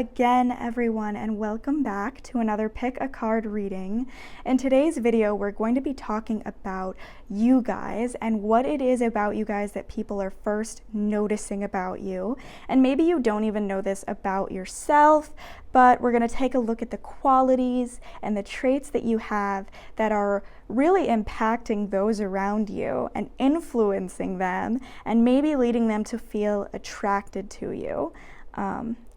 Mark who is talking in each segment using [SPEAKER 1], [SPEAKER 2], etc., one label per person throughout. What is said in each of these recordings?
[SPEAKER 1] again, everyone, and welcome back to another Pick a Card reading. In today's video, we're going to be talking about you guys and what it is about you guys that people are first noticing about you. And maybe you don't even know this about yourself, but we're going to take a look at the qualities and the traits that you have that are really impacting those around you and influencing them and maybe leading them to feel attracted to you.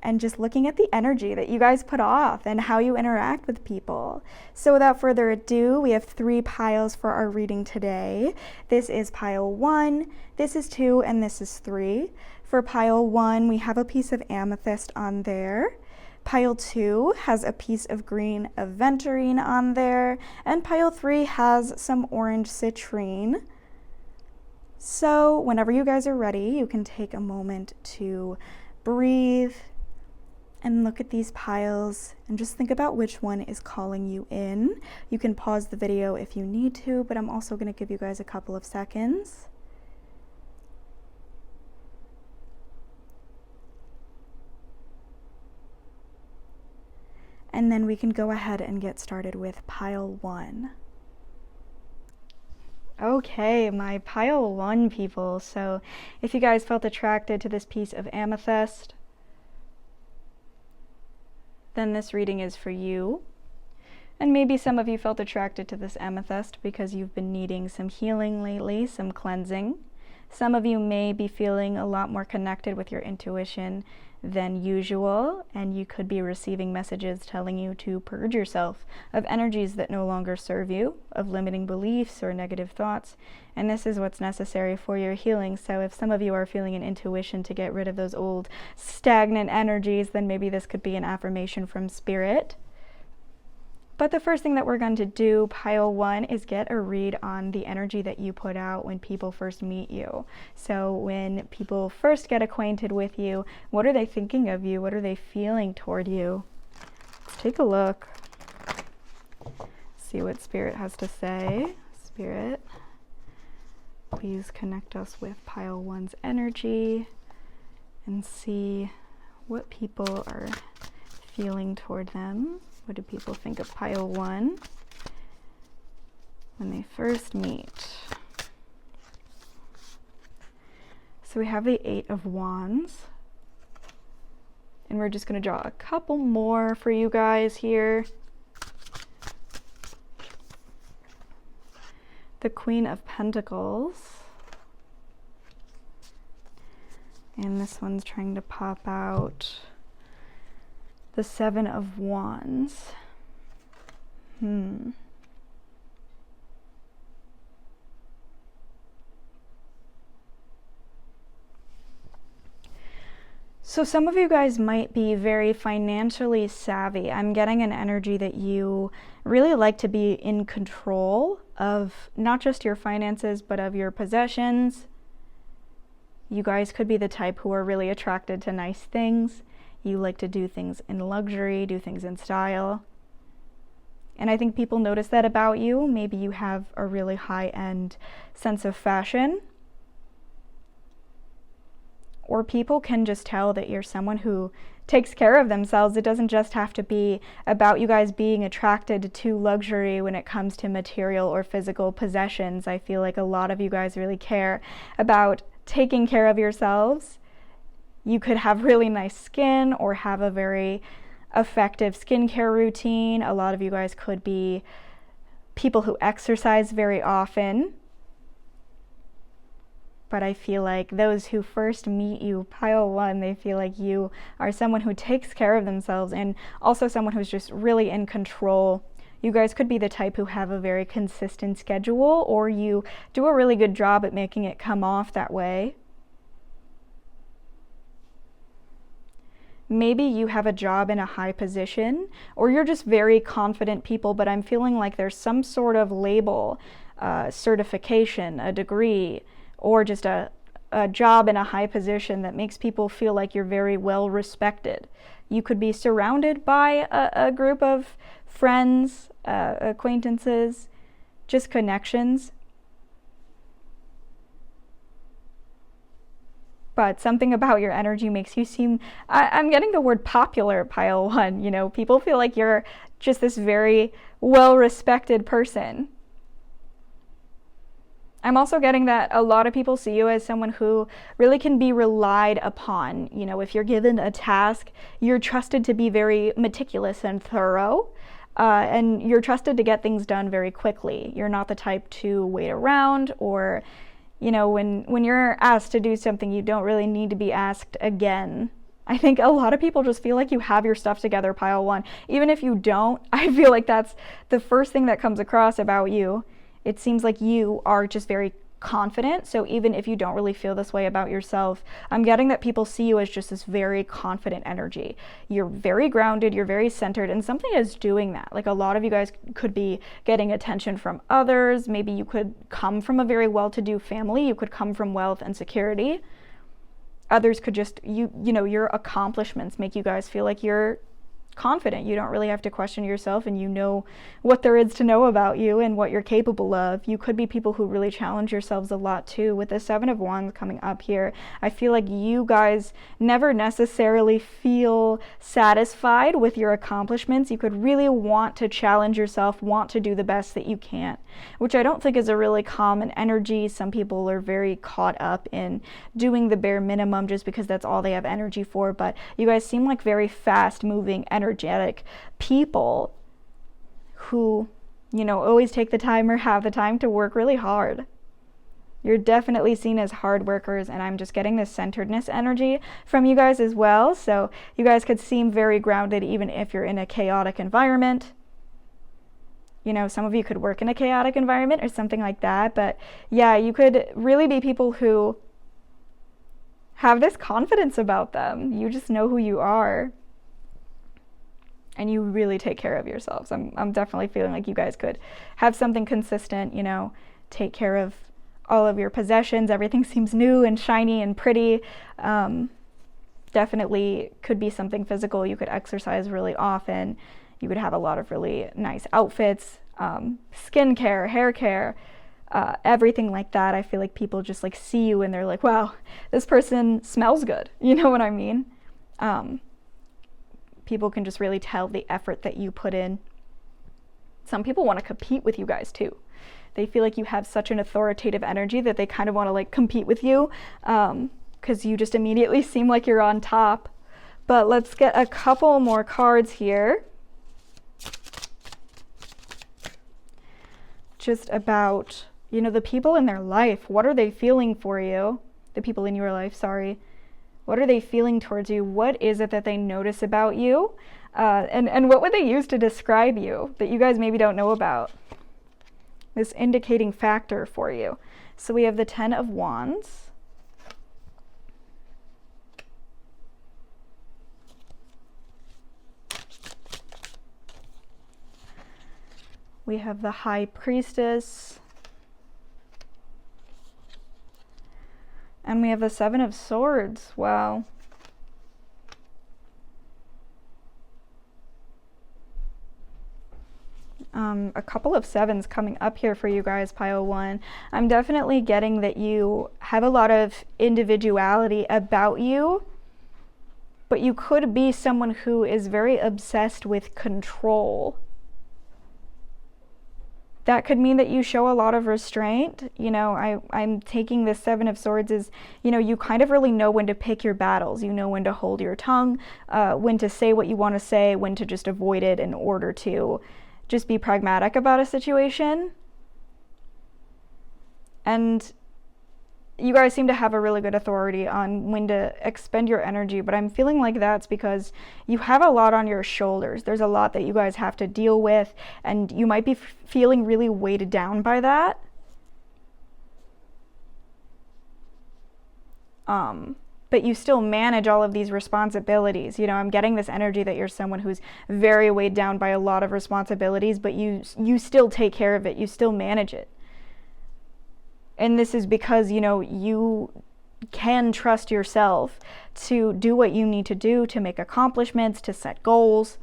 [SPEAKER 1] And just looking at the energy that you guys put off and how you interact with people. So without further ado, we have 3 piles for our reading today. This is pile 1, this is 2, and this is 3. For pile 1, we have a piece of amethyst on there. Pile 2 has a piece of green Aventurine on there, and pile 3 has some orange Citrine. So whenever you guys are ready, you can take a moment to breathe and look at these piles and just think about which one is calling you in. You can pause the video if you need to, but I'm also going to give you guys a couple of seconds. And then we can go ahead and get started with pile 1. Okay, my pile 1 people. So if you guys felt attracted to this piece of amethyst, then this reading is for you. And maybe some of you felt attracted to this amethyst because you've been needing some healing lately, some cleansing. Some of you may be feeling a lot more connected with your intuition than usual, and you could be receiving messages telling you to purge yourself of energies that no longer serve you, of limiting beliefs or negative thoughts, and this is what's necessary for your healing. So if some of you are feeling an intuition to get rid of those old stagnant energies, then maybe this could be an affirmation from Spirit. But the first thing that we're going to do, pile 1, is get a read on the energy that you put out when people first meet you. So when people first get acquainted with you, what are they thinking of you? What are they feeling toward you? Let's take a look. See what Spirit has to say. Spirit, please connect us with pile 1's energy and see what people are feeling toward them. What do people think of pile 1 when they first meet? So we have the 8 of Wands. And we're just going to draw a couple more for you guys here. The Queen of Pentacles. And this one's trying to pop out the 7 of Wands. So some of you guys might be very financially savvy. I'm getting an energy that you really like to be in control of not just your finances, but of your possessions. You guys could be the type who are really attracted to nice things. You like to do things in luxury, do things in style. And I think people notice that about you. Maybe you have a really high-end sense of fashion. Or people can just tell that you're someone who takes care of themselves. It doesn't just have to be about you guys being attracted to luxury when it comes to material or physical possessions. I feel like a lot of you guys really care about taking care of yourselves. You could have really nice skin or have a very effective skincare routine. A lot of you guys could be people who exercise very often. But I feel like those who first meet you, pile 1, they feel like you are someone who takes care of themselves and also someone who's just really in control. You guys could be the type who have a very consistent schedule, or you do a really good job at making it come off that way. Maybe you have a job in a high position, or you're just very confident people, but I'm feeling like there's some sort of label, certification, a degree, or just a job in a high position that makes people feel like you're very well respected. You could be surrounded by a group of friends, acquaintances, just connections. but something about your energy makes you seem, I'm getting the word popular, pile one. You know, people feel like you're just this very well-respected person. I'm also getting that a lot of people see you as someone who really can be relied upon. You know, if you're given a task, you're trusted to be very meticulous and thorough, and you're trusted to get things done very quickly. You're not the type to wait around, or, you know, when you're asked to do something, you don't really need to be asked again. I think a lot of people just feel like you have your stuff together, pile one. Even if you don't, I feel like that's the first thing that comes across about you. It seems like you are just very confident. So even if you don't really feel this way about yourself, I'm getting that people see you as just this very confident energy. You're very grounded, you're very centered, and something is doing that. Like, a lot of you guys could be getting attention from others. Maybe you could come from a very well-to-do family. You could come from wealth and security. Others could just, you know, your accomplishments make you guys feel like you're confident. You don't really have to question yourself, and you know what there is to know about you and what you're capable of. You could be people who really challenge yourselves a lot too. With the Seven of Wands coming up here, I feel like you guys never necessarily feel satisfied with your accomplishments. You could really want to challenge yourself, want to do the best that you can, which I don't think is a really common energy. Some people are very caught up in doing the bare minimum just because that's all they have energy for, but you guys seem like very fast moving, energetic people who, you know, always take the time or have the time to work really hard. You're definitely seen as hard workers, and I'm just getting this centeredness energy from you guys as well. So you guys could seem very grounded even if you're in a chaotic environment. You know, some of you could work in a chaotic environment or something like that, but yeah, you could really be people who have this confidence about them. You just know who you are, and you really take care of yourselves. I'm definitely feeling like you guys could have something consistent, you know, take care of all of your possessions. Everything seems new and shiny and pretty. Definitely could be something physical. You could exercise really often. You could have a lot of really nice outfits, skincare, hair care, everything like that. I feel like people just like see you and they're like, wow, this person smells good. You know what I mean? People can just really tell the effort that you put in. Some people want to compete with you guys too. They feel like you have such an authoritative energy that they kind of want to like compete with you, because you just immediately seem like you're on top. But let's get a couple more cards here. Just about, you know, the people in their life. What are they feeling for you? The people in your life, sorry. What are they feeling towards you? What is it that they notice about you? And what would they use to describe you that you guys maybe don't know about? This indicating factor for you. So we have the Ten of Wands. We have the High Priestess. And we have the Seven of Swords. Wow. A couple of sevens coming up here for you guys, pile one. I'm definitely getting that you have a lot of individuality about you, but you could be someone who is very obsessed with control. That could mean that you show a lot of restraint. You know, I'm taking this Seven of Swords as, you know, you kind of really know when to pick your battles. You know when to hold your tongue, when to say what you want to say, when to just avoid it in order to just be pragmatic about a situation. And you guys seem to have a really good authority on when to expend your energy, but I'm feeling like that's because you have a lot on your shoulders. There's a lot that you guys have to deal with, and you might be feeling really weighted down by that. But you still manage all of these responsibilities. You know, I'm getting this energy that you're someone who's very weighed down by a lot of responsibilities, but you still take care of it. You still manage it. And this is because, you know, you can trust yourself to do what you need to do, to make accomplishments, to set goals,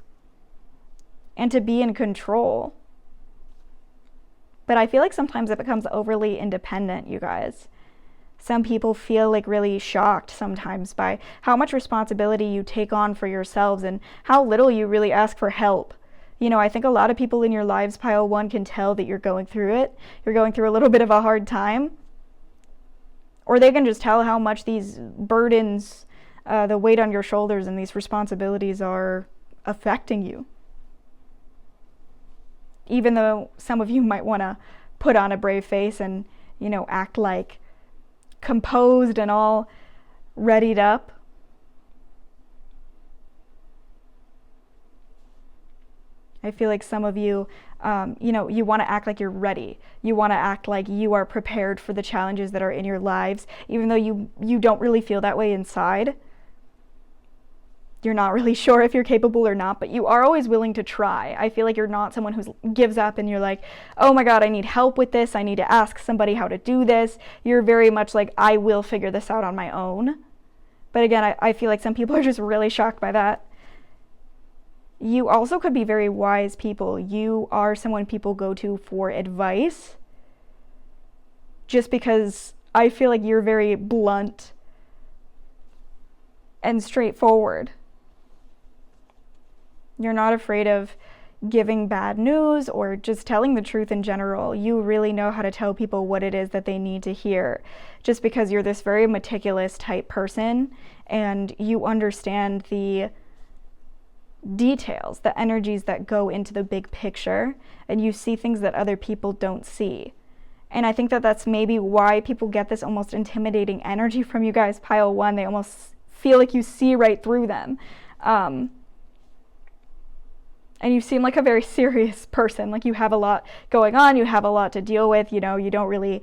[SPEAKER 1] and to be in control. But I feel like sometimes it becomes overly independent, you guys. Some people feel like really shocked sometimes by how much responsibility you take on for yourselves and how little you really ask for help. You know, I think a lot of people in your lives, pile 1, can tell that you're going through it. You're going through a little bit of a hard time. Or they can just tell how much these burdens, the weight on your shoulders and these responsibilities are affecting you. Even though some of you might want to put on a brave face and, you know, act like composed and all readied up. I feel like some of you, you know, you want to act like you're ready. You want to act like you are prepared for the challenges that are in your lives, even though you don't really feel that way inside. You're not really sure if you're capable or not, but you are always willing to try. I feel like you're not someone who gives up and you're like, oh my God, I need help with this. I need to ask somebody how to do this. You're very much like, I will figure this out on my own. But again, I feel like some people are just really shocked by that. You also could be very wise people. You are someone people go to for advice. Just because I feel like you're very blunt and straightforward. You're not afraid of giving bad news or just telling the truth in general. You really know how to tell people what it is that they need to hear, just because you're this very meticulous type person and you understand the details, the energies that go into the big picture, and you see things that other people don't see. And I think that that's maybe why people get this almost intimidating energy from you guys, pile 1. They almost feel like you see right through them. And you seem like a very serious person, like you have a lot going on, you have a lot to deal with, you know, you don't really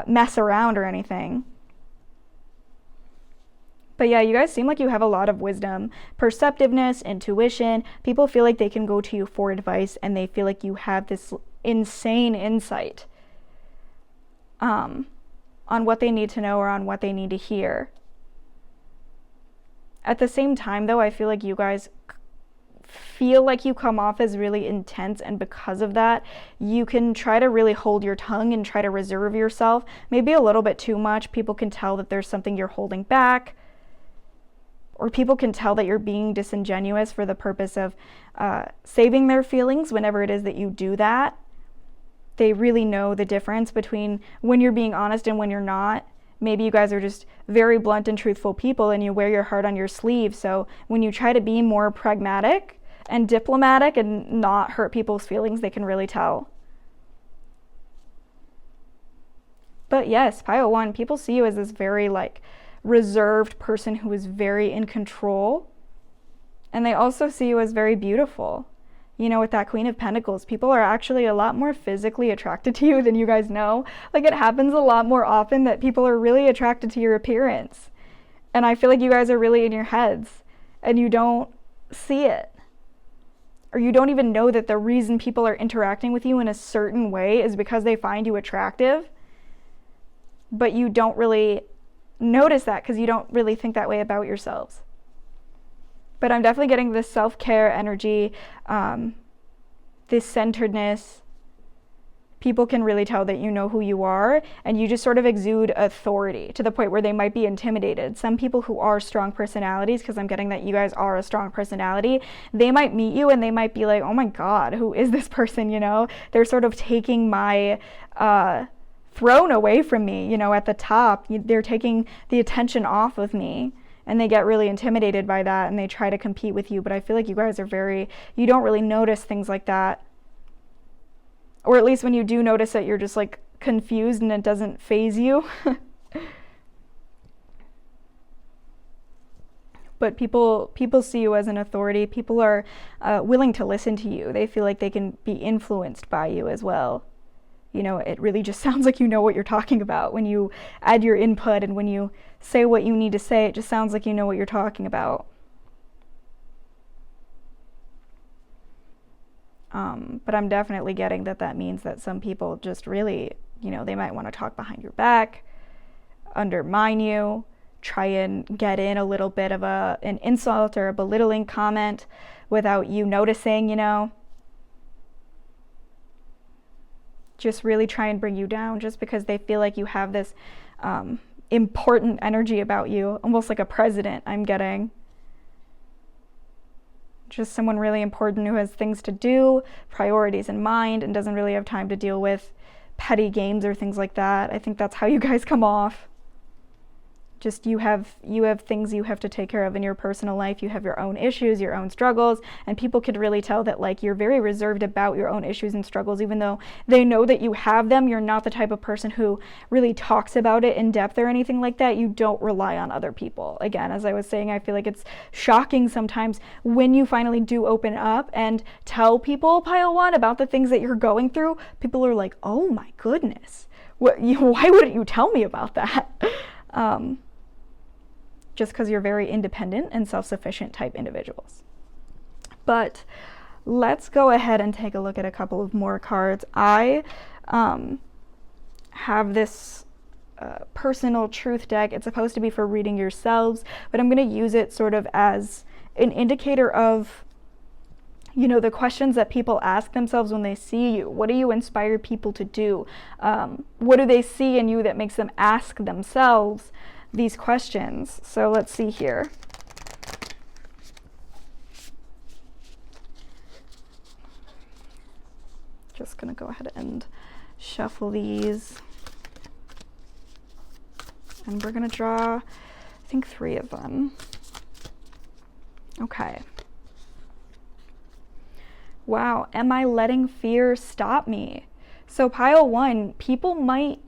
[SPEAKER 1] mess around or anything. But yeah, you guys seem like you have a lot of wisdom, perceptiveness, intuition. People feel like they can go to you for advice and they feel like you have this insane insight on what they need to know or on what they need to hear. At the same time, though, I feel like you guys feel like you come off as really intense, and because of that, you can try to really hold your tongue and try to reserve yourself, maybe a little bit too much. People can tell that there's something you're holding back, or people can tell that you're being disingenuous for the purpose of saving their feelings whenever it is that you do that. They really know the difference between when you're being honest and when you're not. Maybe you guys are just very blunt and truthful people and you wear your heart on your sleeve. So when you try to be more pragmatic and diplomatic and not hurt people's feelings, they can really tell. But yes, pile 1, people see you as this very like reserved person who is very in control. And they also see you as very beautiful. You know, with that Queen of Pentacles, people are actually a lot more physically attracted to you than you guys know. Like, it happens a lot more often that people are really attracted to your appearance. And I feel like you guys are really in your heads and you don't see it. Or you don't even know that the reason people are interacting with you in a certain way is because they find you attractive. But you don't really notice that because you don't really think that way about yourselves. But I'm definitely getting this self-care energy, this centeredness. People can really tell that you know who you are, and you just sort of exude authority to the point where they might be intimidated. Some people who are strong personalities, because I'm getting that you guys are a strong personality, they might meet you and they might be like, oh my God, who is this person, you know? They're sort of taking my throne away from me, you know, at the top. They're taking the attention off of me. And they get really intimidated by that and they try to compete with you. But I feel like you guys are you don't really notice things like that. Or at least when you do notice it, you're just like confused and it doesn't faze you. But people see you as an authority. People are willing to listen to you. They feel like they can be influenced by you as well. You know, it really just sounds like you know what you're talking about. When you add your input and when you say what you need to say, it just sounds like you know what you're talking about. But I'm definitely getting that means that some people just really, you know, they might want to talk behind your back, undermine you, try and get in a little bit of an insult or a belittling comment without you noticing, you know. Just really try and bring you down just because they feel like you have this important energy about you, almost like a president I'm getting. Just someone really important who has things to do, priorities in mind, and doesn't really have time to deal with petty games or things like that. I think that's how you guys come off. Just you have things you have to take care of in your personal life. You have your own issues, your own struggles, and people could really tell that like you're very reserved about your own issues and struggles, even though they know that you have them. You're not the type of person who really talks about it in depth or anything like that. You don't rely on other people. Again, as I was saying, I feel like it's shocking sometimes when you finally do open up and tell people, pile one, about the things that you're going through. People are like, oh my goodness, why wouldn't you tell me about that? Just because you're very independent and self-sufficient type individuals. But let's go ahead and take a look at a couple of more cards. I have this personal truth deck. It's supposed to be for reading yourselves, but I'm going to use it sort of as an indicator of, you know, the questions that people ask themselves when they see you. What do you inspire people to do? What do they see in you that makes them ask themselves these questions? So let's see here. Just gonna go ahead and shuffle these. And we're gonna draw, I think, 3 of them. Okay. Wow, am I letting fear stop me? So pile 1, people might,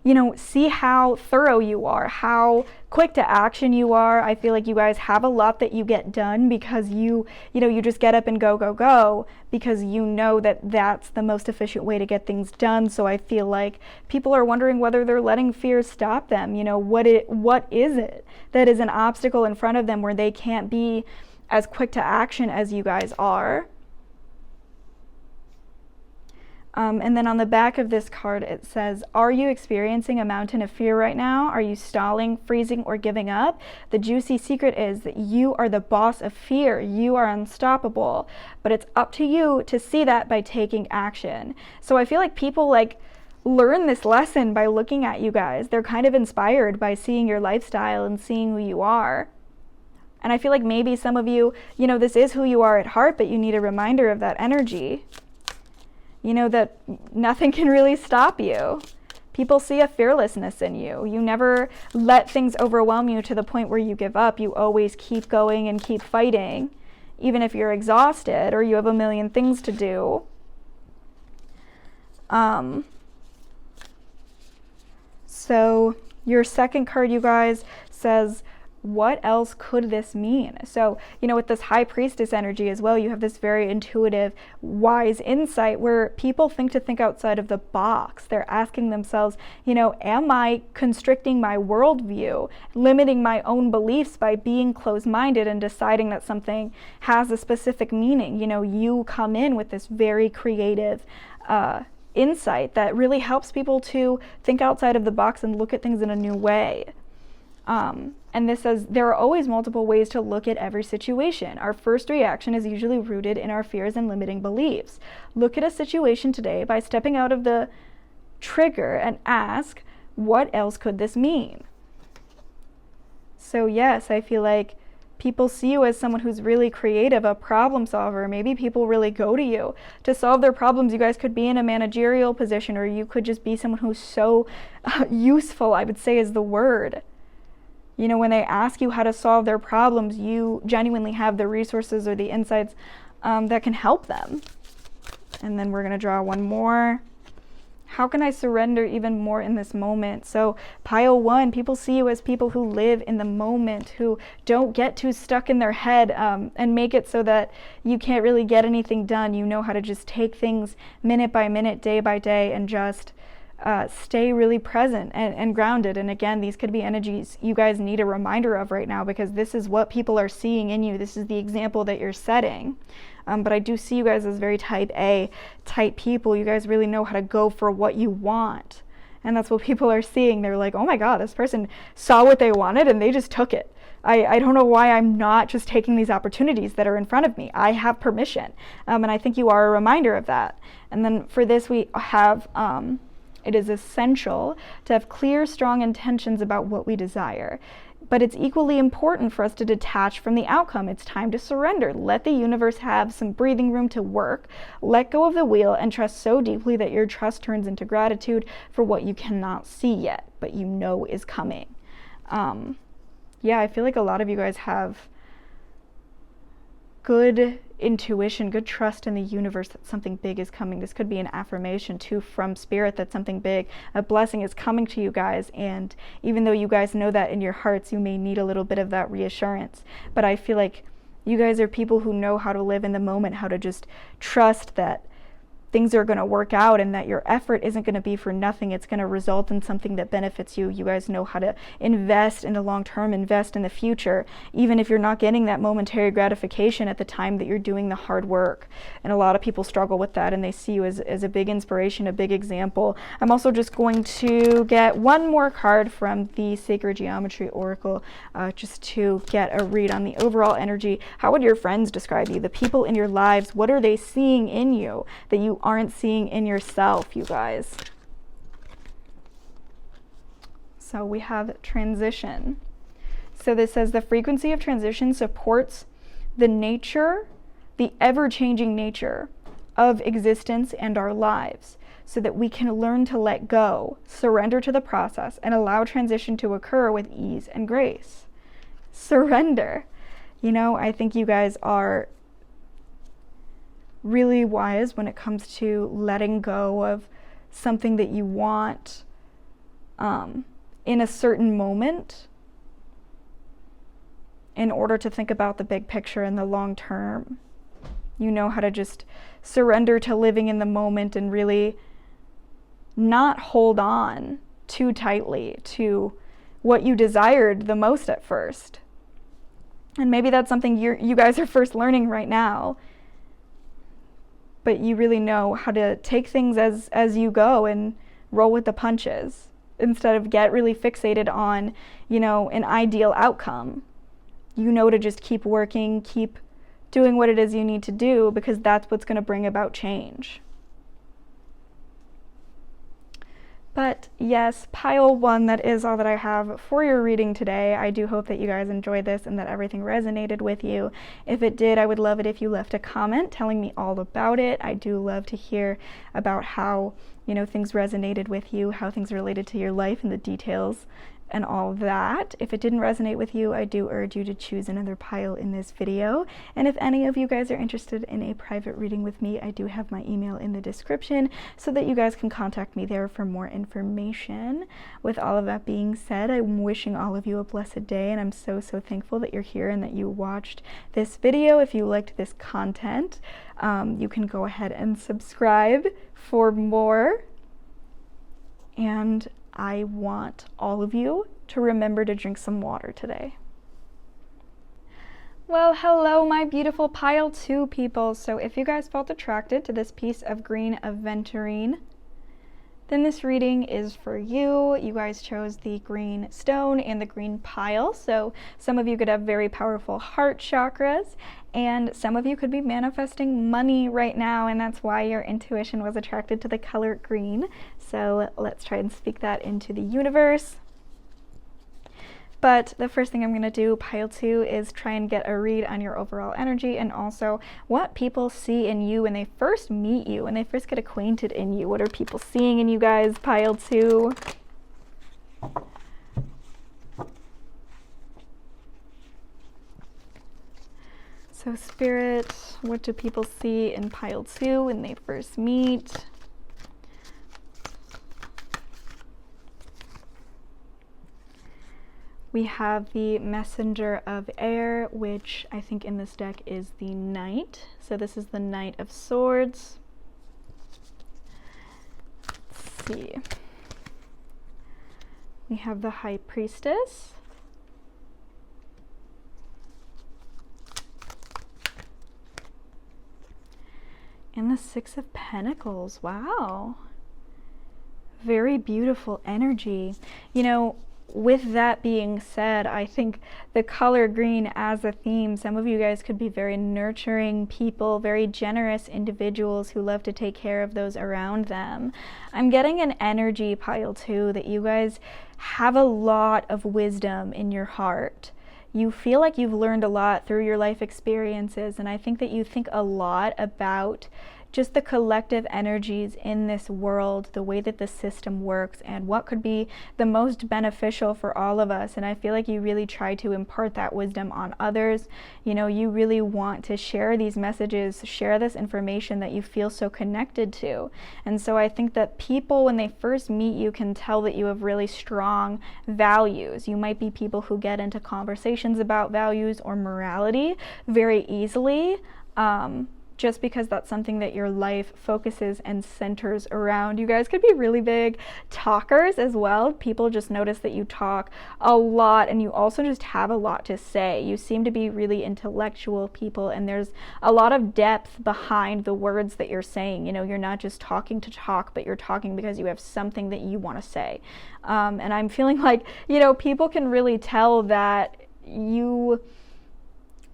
[SPEAKER 1] you know, see how thorough you are, how quick to action you are. I feel like you guys have a lot that you get done because you just get up and go, because you know that that's the most efficient way to get things done. So I feel like people are wondering whether they're letting fear stop them. You know, what is it that is an obstacle in front of them where they can't be as quick to action as you guys are? And then on the back of this card, it says, are you experiencing a mountain of fear right now? Are you stalling, freezing, or giving up? The juicy secret is that you are the boss of fear. You are unstoppable, but it's up to you to see that by taking action. So I feel like people like learn this lesson by looking at you guys. They're kind of inspired by seeing your lifestyle and seeing who you are. And I feel like maybe some of you, you know, this is who you are at heart, but you need a reminder of that energy. You know, that nothing can really stop you. People see a fearlessness in you. You never let things overwhelm you to the point where you give up. You always keep going and keep fighting, even if you're exhausted or you have a million things to do. So your second card, you guys, says, what else could this mean? So, you know, with this high priestess energy as well, you have this very intuitive, wise insight where people think outside of the box. They're asking themselves, you know, am I constricting my worldview, limiting my own beliefs by being closed-minded and deciding that something has a specific meaning? You know, you come in with this very creative insight that really helps people to think outside of the box and look at things in a new way. And this says, there are always multiple ways to look at every situation. Our first reaction is usually rooted in our fears and limiting beliefs. Look at a situation today by stepping out of the trigger and ask, what else could this mean? So yes, I feel like people see you as someone who's really creative, a problem solver. Maybe people really go to you to solve their problems. You guys could be in a managerial position, or you could just be someone who's so useful, I would say is the word. You know, when they ask you how to solve their problems, you genuinely have the resources or the insights that can help them. And then we're going to draw one more. How can I surrender even more in this moment? So pile 1, people see you as people who live in the moment, who don't get too stuck in their head and make it so that you can't really get anything done. You know how to just take things minute by minute, day by day, and just stay really present and grounded. And again, these could be energies you guys need a reminder of right now, because this is what people are seeing in you. This is the example that you're setting. But I do see you guys as very type A type people. You guys really know how to go for what you want. And that's what people are seeing. They're like, oh my God, this person saw what they wanted and they just took it. I don't know why I'm not just taking these opportunities that are in front of me. I have permission. And I think you are a reminder of that. And then for this, we have It is essential to have clear, strong intentions about what we desire. But it's equally important for us to detach from the outcome. It's time to surrender. Let the universe have some breathing room to work. Let go of the wheel and trust so deeply that your trust turns into gratitude for what you cannot see yet, but you know is coming. Yeah, I feel like a lot of you guys have good intuition, good trust in the universe that something big is coming. This could be an affirmation too from spirit that something big, a blessing is coming to you guys. And even though you guys know that in your hearts, you may need a little bit of that reassurance. But I feel like you guys are people who know how to live in the moment, how to just trust that things are going to work out and that your effort isn't going to be for nothing. It's going to result in something that benefits you. You guys know how to invest in the long term, invest in the future, even if you're not getting that momentary gratification at the time that you're doing the hard work. And a lot of people struggle with that, and they see you as a big inspiration, a big example. I'm also just going to get one more card from the Sacred Geometry Oracle, just to get a read on the overall energy. How would your friends describe you? The people in your lives, what are they seeing in you that you aren't seeing in yourself, you guys? So we have transition. So this says the frequency of transition supports the nature, the ever-changing nature of existence and our lives, so that we can learn to let go, surrender to the process, and allow transition to occur with ease and grace. Surrender. You know, I think you guys are really wise when it comes to letting go of something that you want in a certain moment in order to think about the big picture and the long term. You know how to just surrender to living in the moment and really not hold on too tightly to what you desired the most at first. And maybe that's something you guys are first learning right now. But you really know how to take things as you go and roll with the punches instead of get really fixated on, you know, an ideal outcome. You know to just keep working, keep doing what it is you need to do, because that's what's going to bring about change. But yes, pile one, that is all that I have for your reading today. I do hope that you guys enjoyed this and that everything resonated with you. If it did, I would love it if you left a comment telling me all about it. I do love to hear about how, you know, things resonated with you, how things related to your life and the details and all that. If it didn't resonate with you, I do urge you to choose another pile in this video. And if any of you guys are interested in a private reading with me, I do have my email in the description so that you guys can contact me there for more information. With all of that being said, I'm wishing all of you a blessed day, and I'm so thankful that you're here and that you watched this video. If you liked this content, you can go ahead and subscribe for more. And I want all of you to remember to drink some water today. Well, hello, my beautiful pile 2 people. So if you guys felt attracted to this piece of green Aventurine, then this reading is for you. You guys chose the green stone and the green pile. So some of you could have very powerful heart chakras, and some of you could be manifesting money right now, and that's why your intuition was attracted to the color green. So let's try and speak that into the universe. But the first thing I'm going to do, pile 2, is try and get a read on your overall energy and also what people see in you when they first meet you, when they first get acquainted in you. What are people seeing in you guys, pile 2? So Spirit, what do people see in pile 2 when they first meet? We have the Messenger of Air, which I think in this deck is the Knight. So this is the Knight of Swords. Let's see. We have the High Priestess. And the Six of Pentacles. Wow. Very beautiful energy. You know, with that being said, I think the color green as a theme, some of you guys could be very nurturing people, very generous individuals who love to take care of those around them. I'm getting an energy pile too that you guys have a lot of wisdom in your heart. You feel like you've learned a lot through your life experiences, and I think that you think a lot about just the collective energies in this world, the way that the system works, and what could be the most beneficial for all of us. And I feel like you really try to impart that wisdom on others. You know, you really want to share these messages, share this information that you feel so connected to. And so I think that people, when they first meet you, can tell that you have really strong values. You might be people who get into conversations about values or morality very easily. Just because that's something that your life focuses and centers around. You guys could be really big talkers as well. People just notice that you talk a lot, and you also just have a lot to say. You seem to be really intellectual people, and there's a lot of depth behind the words that you're saying. You know, you're not just talking to talk, but you're talking because you have something that you want to say. And I'm feeling like, you know, people can really tell that you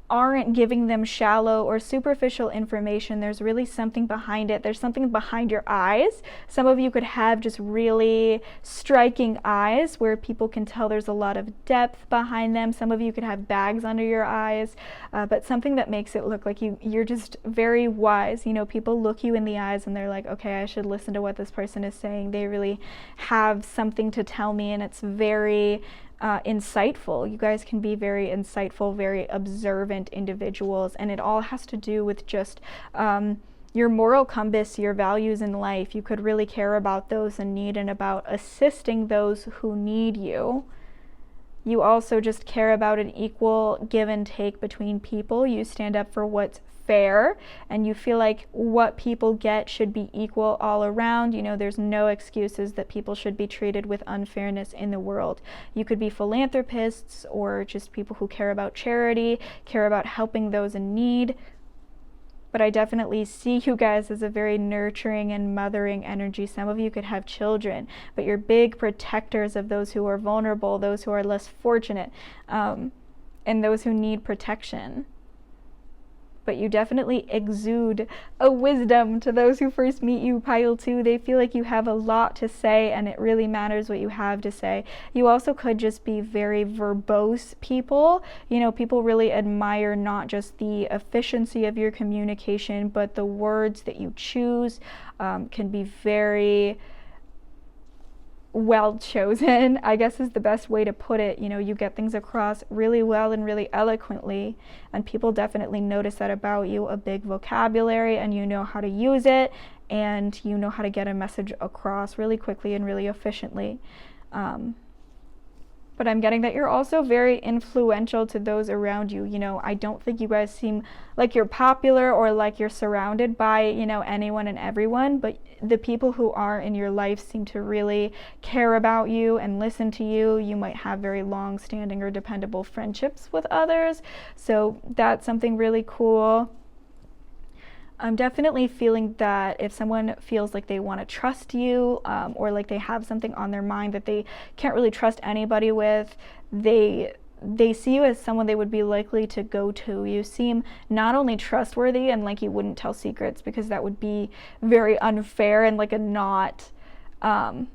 [SPEAKER 1] aren't giving them shallow or superficial information. There's really something behind it. There's something behind your eyes. Some of you could have just really striking eyes where people can tell there's a lot of depth behind them. Some of you could have bags under your eyes, but something that makes it look like you're just very wise. You know, people look you in the eyes and they're like, okay, I should listen to what this person is saying. They really have something to tell me, and it's very insightful. You guys can be very insightful, very observant individuals, and it all has to do with just your moral compass, your values in life. You could really care about those in need and about assisting those who need you. You also just care about an equal give and take between people. You stand up for what's fair, and you feel like what people get should be equal all around. You know, there's no excuses that people should be treated with unfairness in the world. You could be philanthropists or just people who care about charity, care about helping those in need. But I definitely see you guys as a very nurturing and mothering energy. Some of you could have children, but you're big protectors of those who are vulnerable, those who are less fortunate, and those who need protection. But you definitely exude a wisdom to those who first meet you, pile 2. They feel like you have a lot to say, and it really matters what you have to say. You also could just be very verbose people. You know, people really admire not just the efficiency of your communication, but the words that you choose can be very well chosen, I guess is the best way to put it. You know, you get things across really well and really eloquently, and people definitely notice that about you. A big vocabulary, and you know how to use it, and you know how to get a message across really quickly and really efficiently. But I'm getting that you're also very influential to those around you. You know, I don't think you guys seem like you're popular or like you're surrounded by, you know, anyone and everyone, but the people who are in your life seem to really care about you and listen to you. You might have very long-standing or dependable friendships with others, so that's something really cool. I'm definitely feeling that if someone feels like they want to trust you, or like they have something on their mind that they can't really trust anybody with, they see you as someone they would be likely to go to. You seem not only trustworthy and like you wouldn't tell secrets, because that would be very unfair and like a not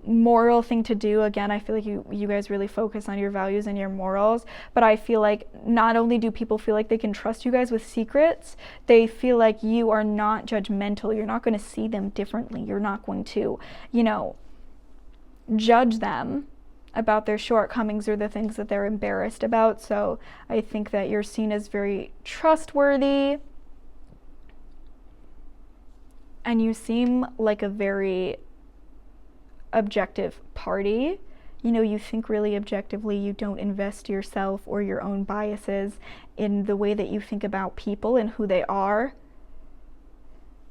[SPEAKER 1] moral thing to do. Again, I feel like you guys really focus on your values and your morals, but I feel like not only do people feel like they can trust you guys with secrets, they feel like you are not judgmental. You're not going to see them differently. You're not going to, you know, judge them about their shortcomings or the things that they're embarrassed about. So I think that you're seen as very trustworthy, and you seem like a very objective party. You know, you think really objectively. You don't invest yourself or your own biases in the way that you think about people and who they are.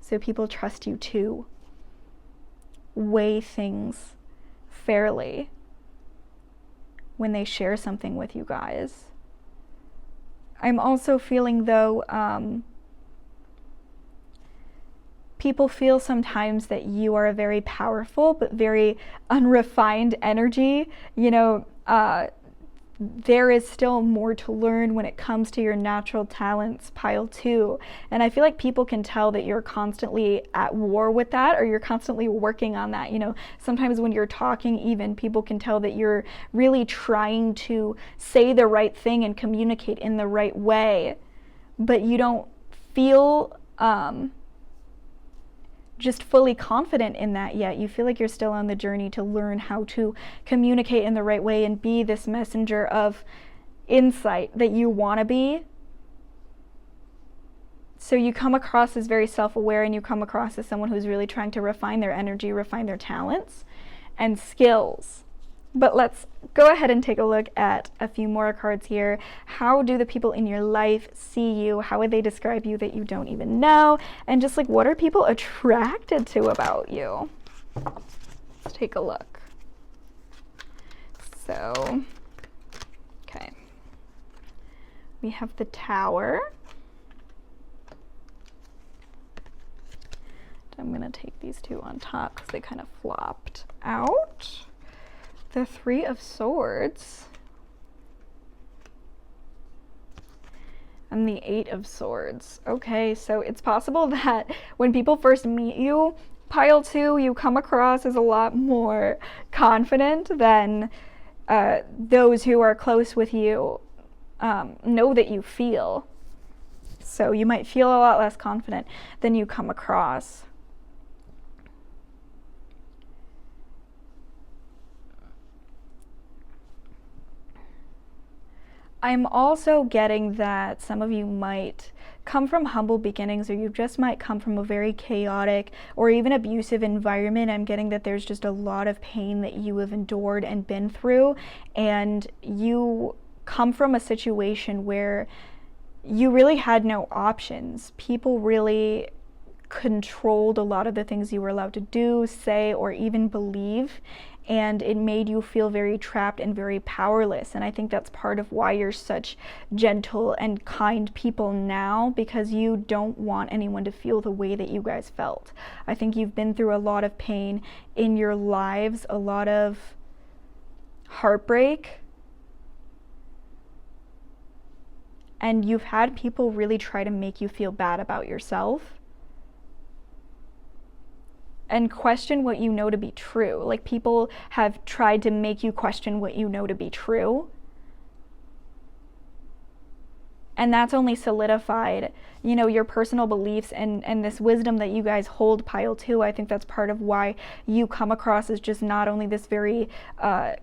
[SPEAKER 1] So people trust you to weigh things fairly when they share something with you guys. I'm also feeling, though, people feel sometimes that you are a very powerful but very unrefined energy. You know, there is still more to learn when it comes to your natural talents, pile 2. And I feel like people can tell that you're constantly at war with that, or you're constantly working on that. You know, sometimes when you're talking, even people can tell that you're really trying to say the right thing and communicate in the right way, but you don't feel just fully confident in that yet. You feel like you're still on the journey to learn how to communicate in the right way and be this messenger of insight that you want to be. So you come across as very self-aware, and you come across as someone who's really trying to refine their energy, refine their talents and skills. But let's go ahead and take a look at a few more cards here. How do the people in your life see you? How would they describe you that you don't even know? And just like, what are people attracted to about you? Let's take a look. So, okay. We have the Tower. I'm going to take these two on top because they kind of flopped out. The Three of Swords and the Eight of Swords. Okay, so it's possible that when people first meet you, pile 2, you come across as a lot more confident than those who are close with you know that you feel. So you might feel a lot less confident than you come across. I'm also getting that some of you might come from humble beginnings, or you just might come from a very chaotic or even abusive environment. I'm getting that there's just a lot of pain that you have endured and been through, and you come from a situation where you really had no options. People really controlled a lot of the things you were allowed to do, say, or even believe. And it made you feel very trapped and very powerless. And I think that's part of why you're such gentle and kind people now, because you don't want anyone to feel the way that you guys felt. I think you've been through a lot of pain in your lives, a lot of heartbreak. And you've had people really try to make you feel bad about yourself and question what you know to be true. Like, people have tried to make you question what you know to be true. And that's only solidified, you know, your personal beliefs and this wisdom that you guys hold, pile 2. I think that's part of why you come across as just not only this very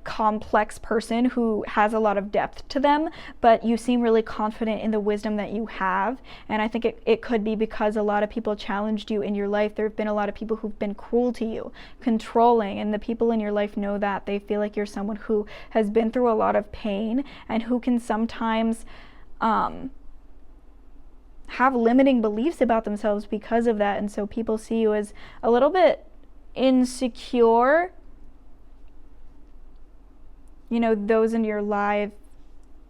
[SPEAKER 1] complex person who has a lot of depth to them, but you seem really confident in the wisdom that you have. And I think it could be because a lot of people challenged you in your life. There have been a lot of people who've been cruel to you, controlling, and the people in your life know that. They feel like you're someone who has been through a lot of pain and who can sometimes have limiting beliefs about themselves because of that. And so people see you as a little bit insecure. You know, those in your lives,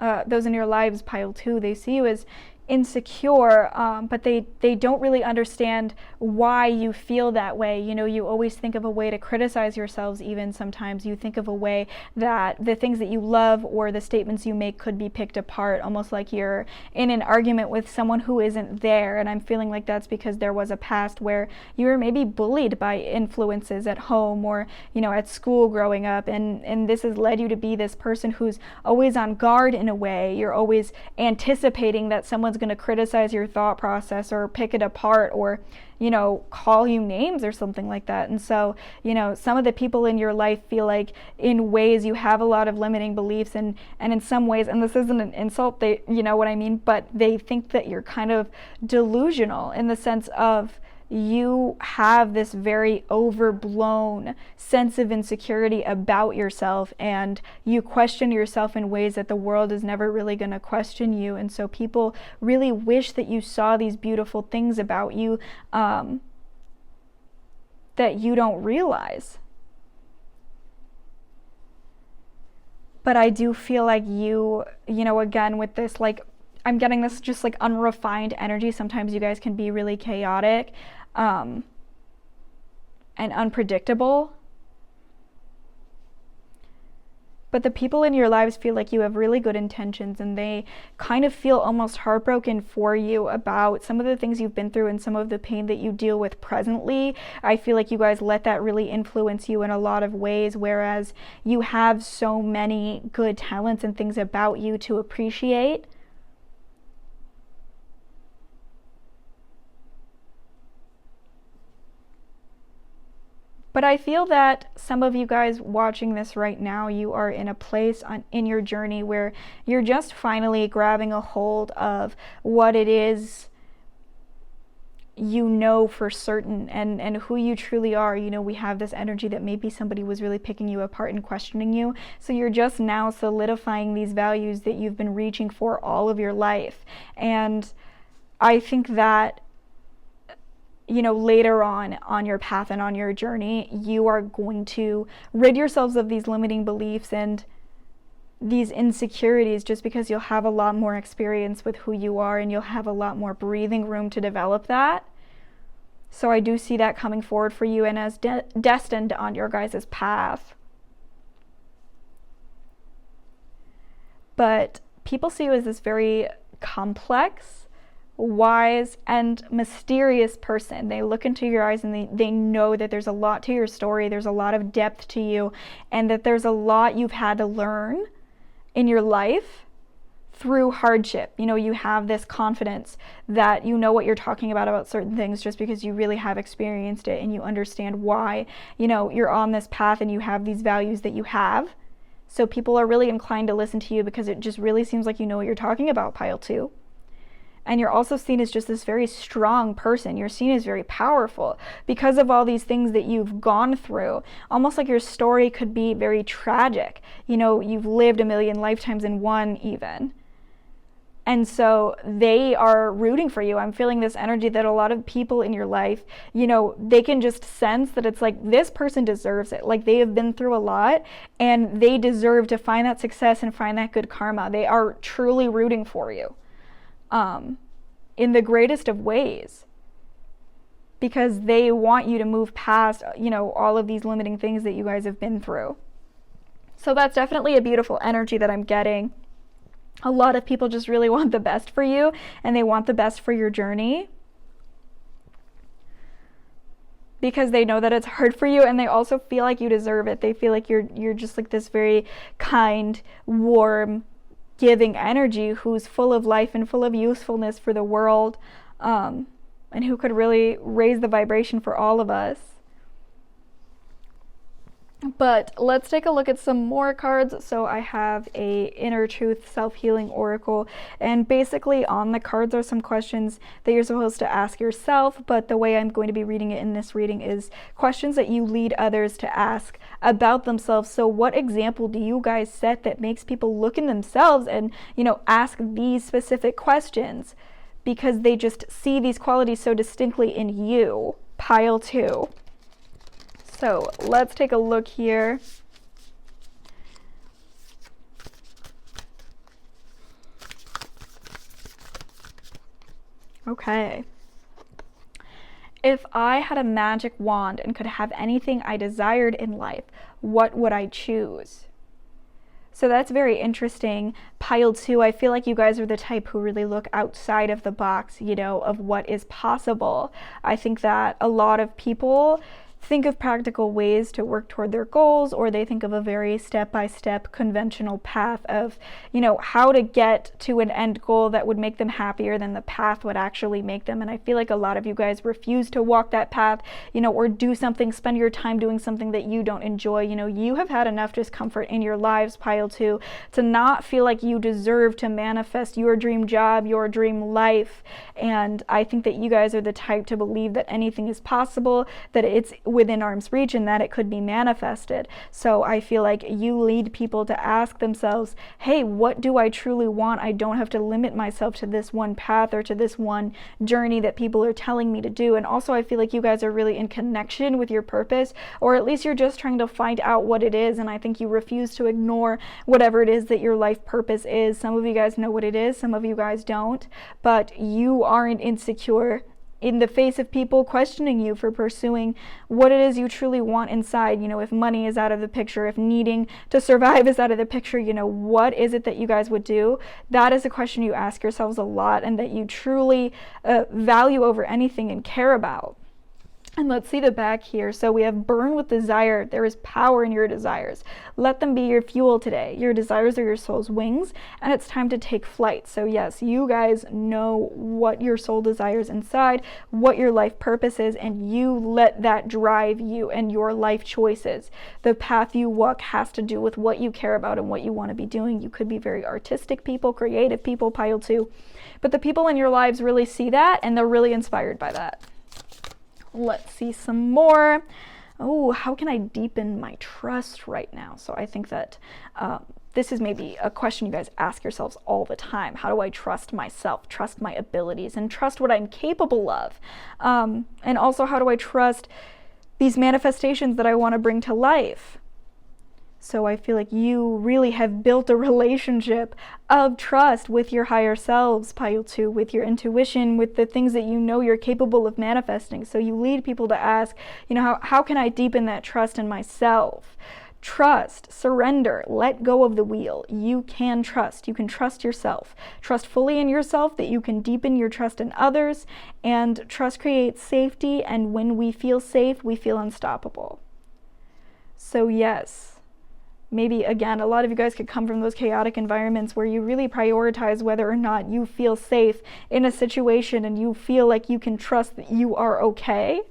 [SPEAKER 1] pile 2, they see you as insecure, but they don't really understand why you feel that way. You know, you always think of a way to criticize yourselves. Even sometimes you think of a way that the things that you love or the statements you make could be picked apart, almost like you're in an argument with someone who isn't there. And I'm feeling like that's because there was a past where you were maybe bullied by influences at home or, you know, at school growing up, and this has led you to be this person who's always on guard in a way. You're always anticipating that someone's going to criticize your thought process or pick it apart or, you know, call you names or something like that. And so, you know, some of the people in your life feel like in ways you have a lot of limiting beliefs, and in some ways, and this isn't an insult, they, you know what I mean, but they think that you're kind of delusional in the sense of you have this very overblown sense of insecurity about yourself, and you question yourself in ways that the world is never really going to question you. And so people really wish that you saw these beautiful things about you that you don't realize. But I do feel like you know, again, with this, like, I'm getting this just like unrefined energy. Sometimes you guys can be really chaotic and unpredictable. But the people in your lives feel like you have really good intentions, and they kind of feel almost heartbroken for you about some of the things you've been through and some of the pain that you deal with presently. I feel like you guys let that really influence you in a lot of ways, whereas you have so many good talents and things about you to appreciate. But I feel that some of you guys watching this right now, you are in a place in your journey where you're just finally grabbing a hold of what it is you know for certain, and who you truly are. You know, we have this energy that maybe somebody was really picking you apart and questioning you. So you're just now solidifying these values that you've been reaching for all of your life. And I think that, you know, later on your path and on your journey, you are going to rid yourselves of these limiting beliefs and these insecurities, just because you'll have a lot more experience with who you are, and you'll have a lot more breathing room to develop that. So I do see that coming forward for you and as destined on your guys' path. But people see you as this very complex, wise, and mysterious person. They look into your eyes and they know that there's a lot to your story, there's a lot of depth to you, and that there's a lot you've had to learn in your life through hardship. You know, you have this confidence that you know what you're talking about certain things, just because you really have experienced it and you understand why, you know, you're on this path and you have these values that you have. So people are really inclined to listen to you because it just really seems like you know what you're talking about, pile 2. And you're also seen as just this very strong person. You're seen as very powerful because of all these things that you've gone through. Almost like your story could be very tragic. You know, you've lived a million lifetimes in one even. And so they are rooting for you. I'm feeling this energy that a lot of people in your life, you know, they can just sense that it's like, this person deserves it. Like, they have been through a lot and they deserve to find that success and find that good karma. They are truly rooting for you. In the greatest of ways, because they want you to move past, you know, all of these limiting things that you guys have been through. So that's definitely a beautiful energy that I'm getting. A lot of people just really want the best for you, and they want the best for your journey, because they know that it's hard for you, and they also feel like you deserve it. They feel like you're just like this very kind, warm, giving energy who's full of life and full of usefulness for the world, and who could really raise the vibration for all of us. But let's take a look at some more cards. So I have a Inner Truth Self-Healing Oracle, and basically on the cards are some questions that you're supposed to ask yourself, but the way I'm going to be reading it in this reading is questions that you lead others to ask about themselves. So what example do you guys set that makes people look in themselves and, you know, ask these specific questions, because they just see these qualities so distinctly in you, pile 2. So let's take a look here. Okay. If I had a magic wand and could have anything I desired in life, what would I choose? So that's very interesting. Pile 2, I feel like you guys are the type who really look outside of the box, you know, of what is possible. I think that a lot of people think of practical ways to work toward their goals, or they think of a very step-by-step conventional path of, you know, how to get to an end goal that would make them happier than the path would actually make them. And I feel like a lot of you guys refuse to walk that path, you know, or do something, spend your time doing something that you don't enjoy. You know, you have had enough discomfort in your lives, pile 2, to not feel like you deserve to manifest your dream job, your dream life. And I think that you guys are the type to believe that anything is possible, that it's within arm's reach, and that it could be manifested. So I feel like you lead people to ask themselves, hey, what do I truly want? I don't have to limit myself to this one path or to this one journey that people are telling me to do. And also I feel like you guys are really in connection with your purpose, or at least you're just trying to find out what it is. And I think you refuse to ignore whatever it is that your life purpose is. Some of you guys know what it is, some of you guys don't, but you aren't insecure in the face of people questioning you for pursuing what it is you truly want inside. You know, if money is out of the picture, if needing to survive is out of the picture, you know, what is it that you guys would do? That is a question you ask yourselves a lot, and that you truly value over anything and care about. And let's see the back here. So we have burn with desire. There is power in your desires. Let them be your fuel today. Your desires are your soul's wings, and it's time to take flight. So yes, you guys know what your soul desires inside, what your life purpose is, and you let that drive you and your life choices. The path you walk has to do with what you care about and what you want to be doing. You could be very artistic people, creative people, pile 2. But the people in your lives really see that, and they're really inspired by that. Let's see some more. Oh, how can I deepen my trust right now? So I think that this is maybe a question you guys ask yourselves all the time. How do I trust myself, trust my abilities, and trust what I'm capable of? And also, how do I trust these manifestations that I want to bring to life? So I feel like you really have built a relationship of trust with your higher selves, pile 2, with your intuition, with the things that you know you're capable of manifesting. So you lead people to ask, you know, how can I deepen that trust in myself? Trust, surrender, let go of the wheel. You can trust. You can trust yourself. Trust fully in yourself, that you can deepen your trust in others. And trust creates safety. And when we feel safe, we feel unstoppable. So yes. Maybe, again, a lot of you guys could come from those chaotic environments where you really prioritize whether or not you feel safe in a situation and you feel like you can trust that you are okay.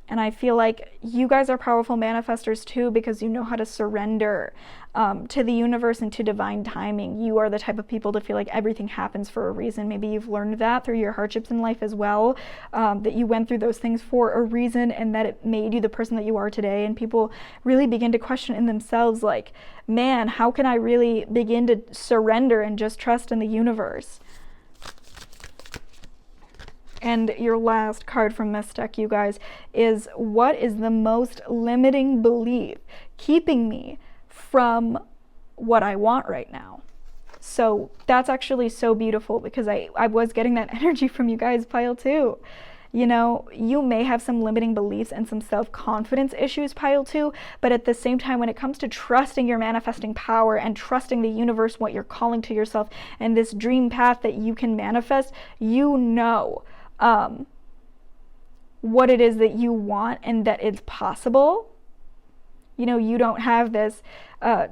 [SPEAKER 1] And I feel like you guys are powerful manifestors too, because you know how to surrender to the universe and to divine timing. You are the type of people to feel like everything happens for a reason. Maybe you've learned that through your hardships in life as well, that you went through those things for a reason, and that it made you the person that you are today. And people really begin to question in themselves, like, man, how can I really begin to surrender and just trust in the universe? And your last card from this deck, you guys, is what is the most limiting belief keeping me from what I want right now? So that's actually so beautiful, because I was getting that energy from you guys, pile 2. You know, you may have some limiting beliefs and some self-confidence issues, pile 2, but at the same time, when it comes to trusting your manifesting power and trusting the universe, what you're calling to yourself, and this dream path that you can manifest, you know what it is that you want and that it's possible. You know, you don't have this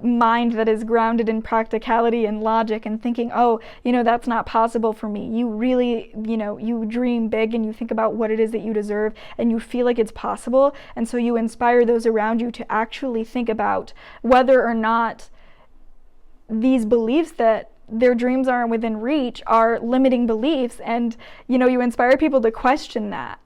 [SPEAKER 1] mind that is grounded in practicality and logic and thinking, oh, you know, that's not possible for me. You really, you know, you dream big and you think about what it is that you deserve and you feel like it's possible. And so you inspire those around you to actually think about whether or not these beliefs that their dreams aren't within reach are limiting beliefs. And, you know, you inspire people to question that.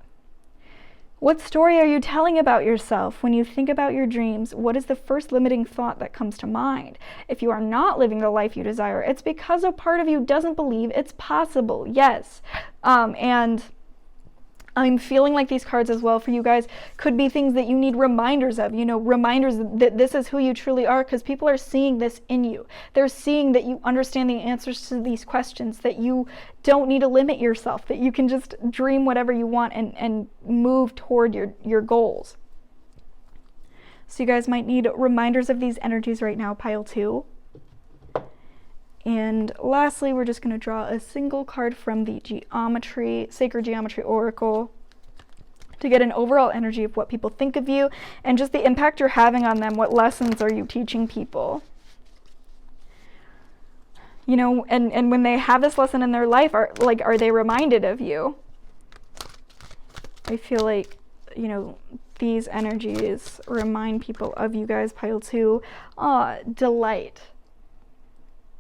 [SPEAKER 1] What story are you telling about yourself when you think about your dreams? What is the first limiting thought that comes to mind? If you are not living the life you desire, it's because a part of you doesn't believe it's possible. Yes. And I'm feeling like these cards as well for you guys could be things that you need reminders of, you know, reminders that this is who you truly are, because people are seeing this in you. They're seeing that you understand the answers to these questions, that you don't need to limit yourself, that you can just dream whatever you want and move toward your goals. So you guys might need reminders of these energies right now, pile 2. And lastly, we're just going to draw a single card from the Sacred Geometry Oracle to get an overall energy of what people think of you and just the impact you're having on them. What lessons are you teaching people? You know, and when they have this lesson in their life, are they reminded of you? I feel like, you know, these energies remind people of you guys, pile 2. Delight.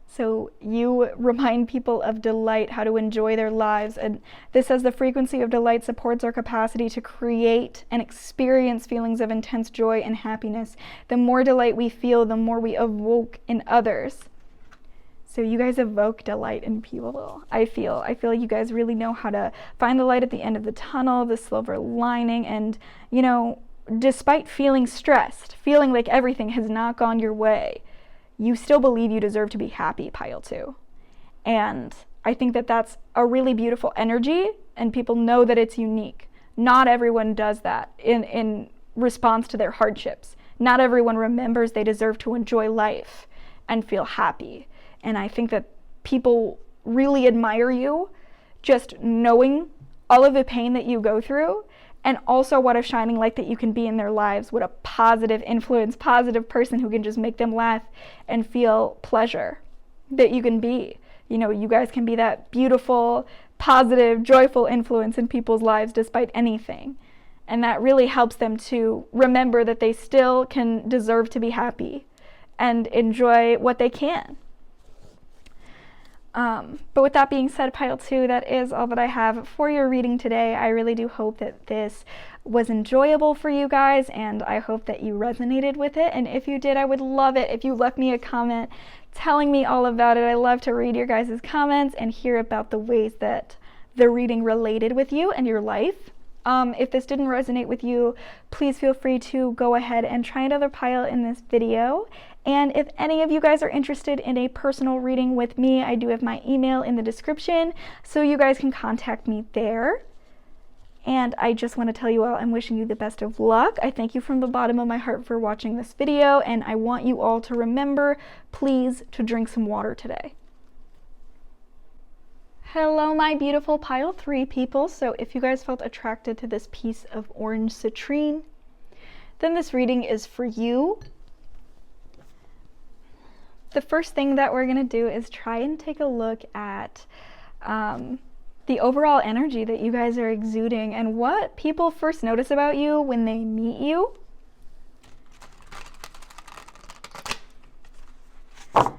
[SPEAKER 1] So you remind people of delight, how to enjoy their lives. And this says the frequency of delight supports our capacity to create and experience feelings of intense joy and happiness. The more delight we feel, the more we evoke in others. So you guys evoke delight in people. I feel like you guys really know how to find the light at the end of the tunnel, the silver lining. And, you know, despite feeling stressed, feeling like everything has not gone your way, you still believe you deserve to be happy, pile 2. And I think that that's a really beautiful energy, and people know that it's unique. Not everyone does that in response to their hardships. Not everyone remembers they deserve to enjoy life and feel happy. And I think that people really admire you just knowing all of the pain that you go through, and also what a shining light that you can be in their lives, what a positive influence, positive person who can just make them laugh and feel pleasure that you can be. You know, you guys can be that beautiful, positive, joyful influence in people's lives despite anything. And that really helps them to remember that they still can deserve to be happy and enjoy what they can. But with that being said, pile 2, that is all that I have for your reading today. I really do hope that this was enjoyable for you guys, and I hope that you resonated with it. And if you did, I would love it if you left me a comment telling me all about it. I love to read your guys' comments and hear about the ways that the reading related with you and your life. If this didn't resonate with you, please feel free to go ahead and try another pile in this video. And if any of you guys are interested in a personal reading with me, I do have my email in the description, so you guys can contact me there. And I just want to tell you all, I'm wishing you the best of luck. I thank you from the bottom of my heart for watching this video, and I want you all to remember, please, to drink some water today. Hello, my beautiful pile 3 people. So if you guys felt attracted to this piece of orange citrine, then this reading is for you. The first thing that we're going to do is try and take a look at the overall energy that you guys are exuding and what people first notice about you when they meet you.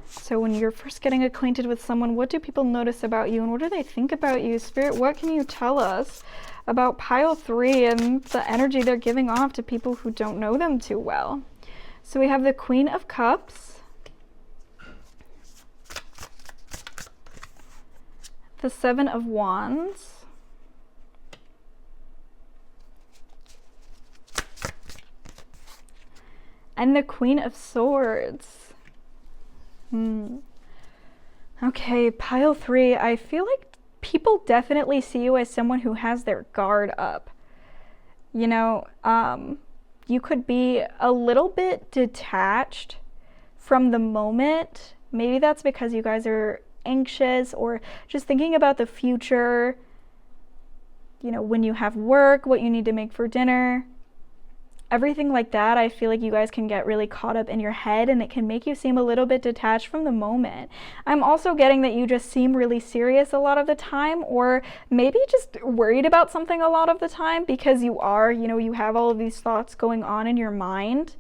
[SPEAKER 1] So when you're first getting acquainted with someone, what do people notice about you and what do they think about you? Spirit, what can you tell us about pile 3 and the energy they're giving off to people who don't know them too well? So we have the Queen of Cups, the 7 of Wands, and the Queen of Swords. Okay, pile 3, I feel like people definitely see you as someone who has their guard up. You know, you could be a little bit detached from the moment. Maybe that's because you guys are anxious or just thinking about the future, you know, when you have work, what you need to make for dinner. Everything like that, I feel like you guys can get really caught up in your head and it can make you seem a little bit detached from the moment. I'm also getting that you just seem really serious a lot of the time, or maybe just worried about something a lot of the time because you are, you know, you have all of these thoughts going on in your mind.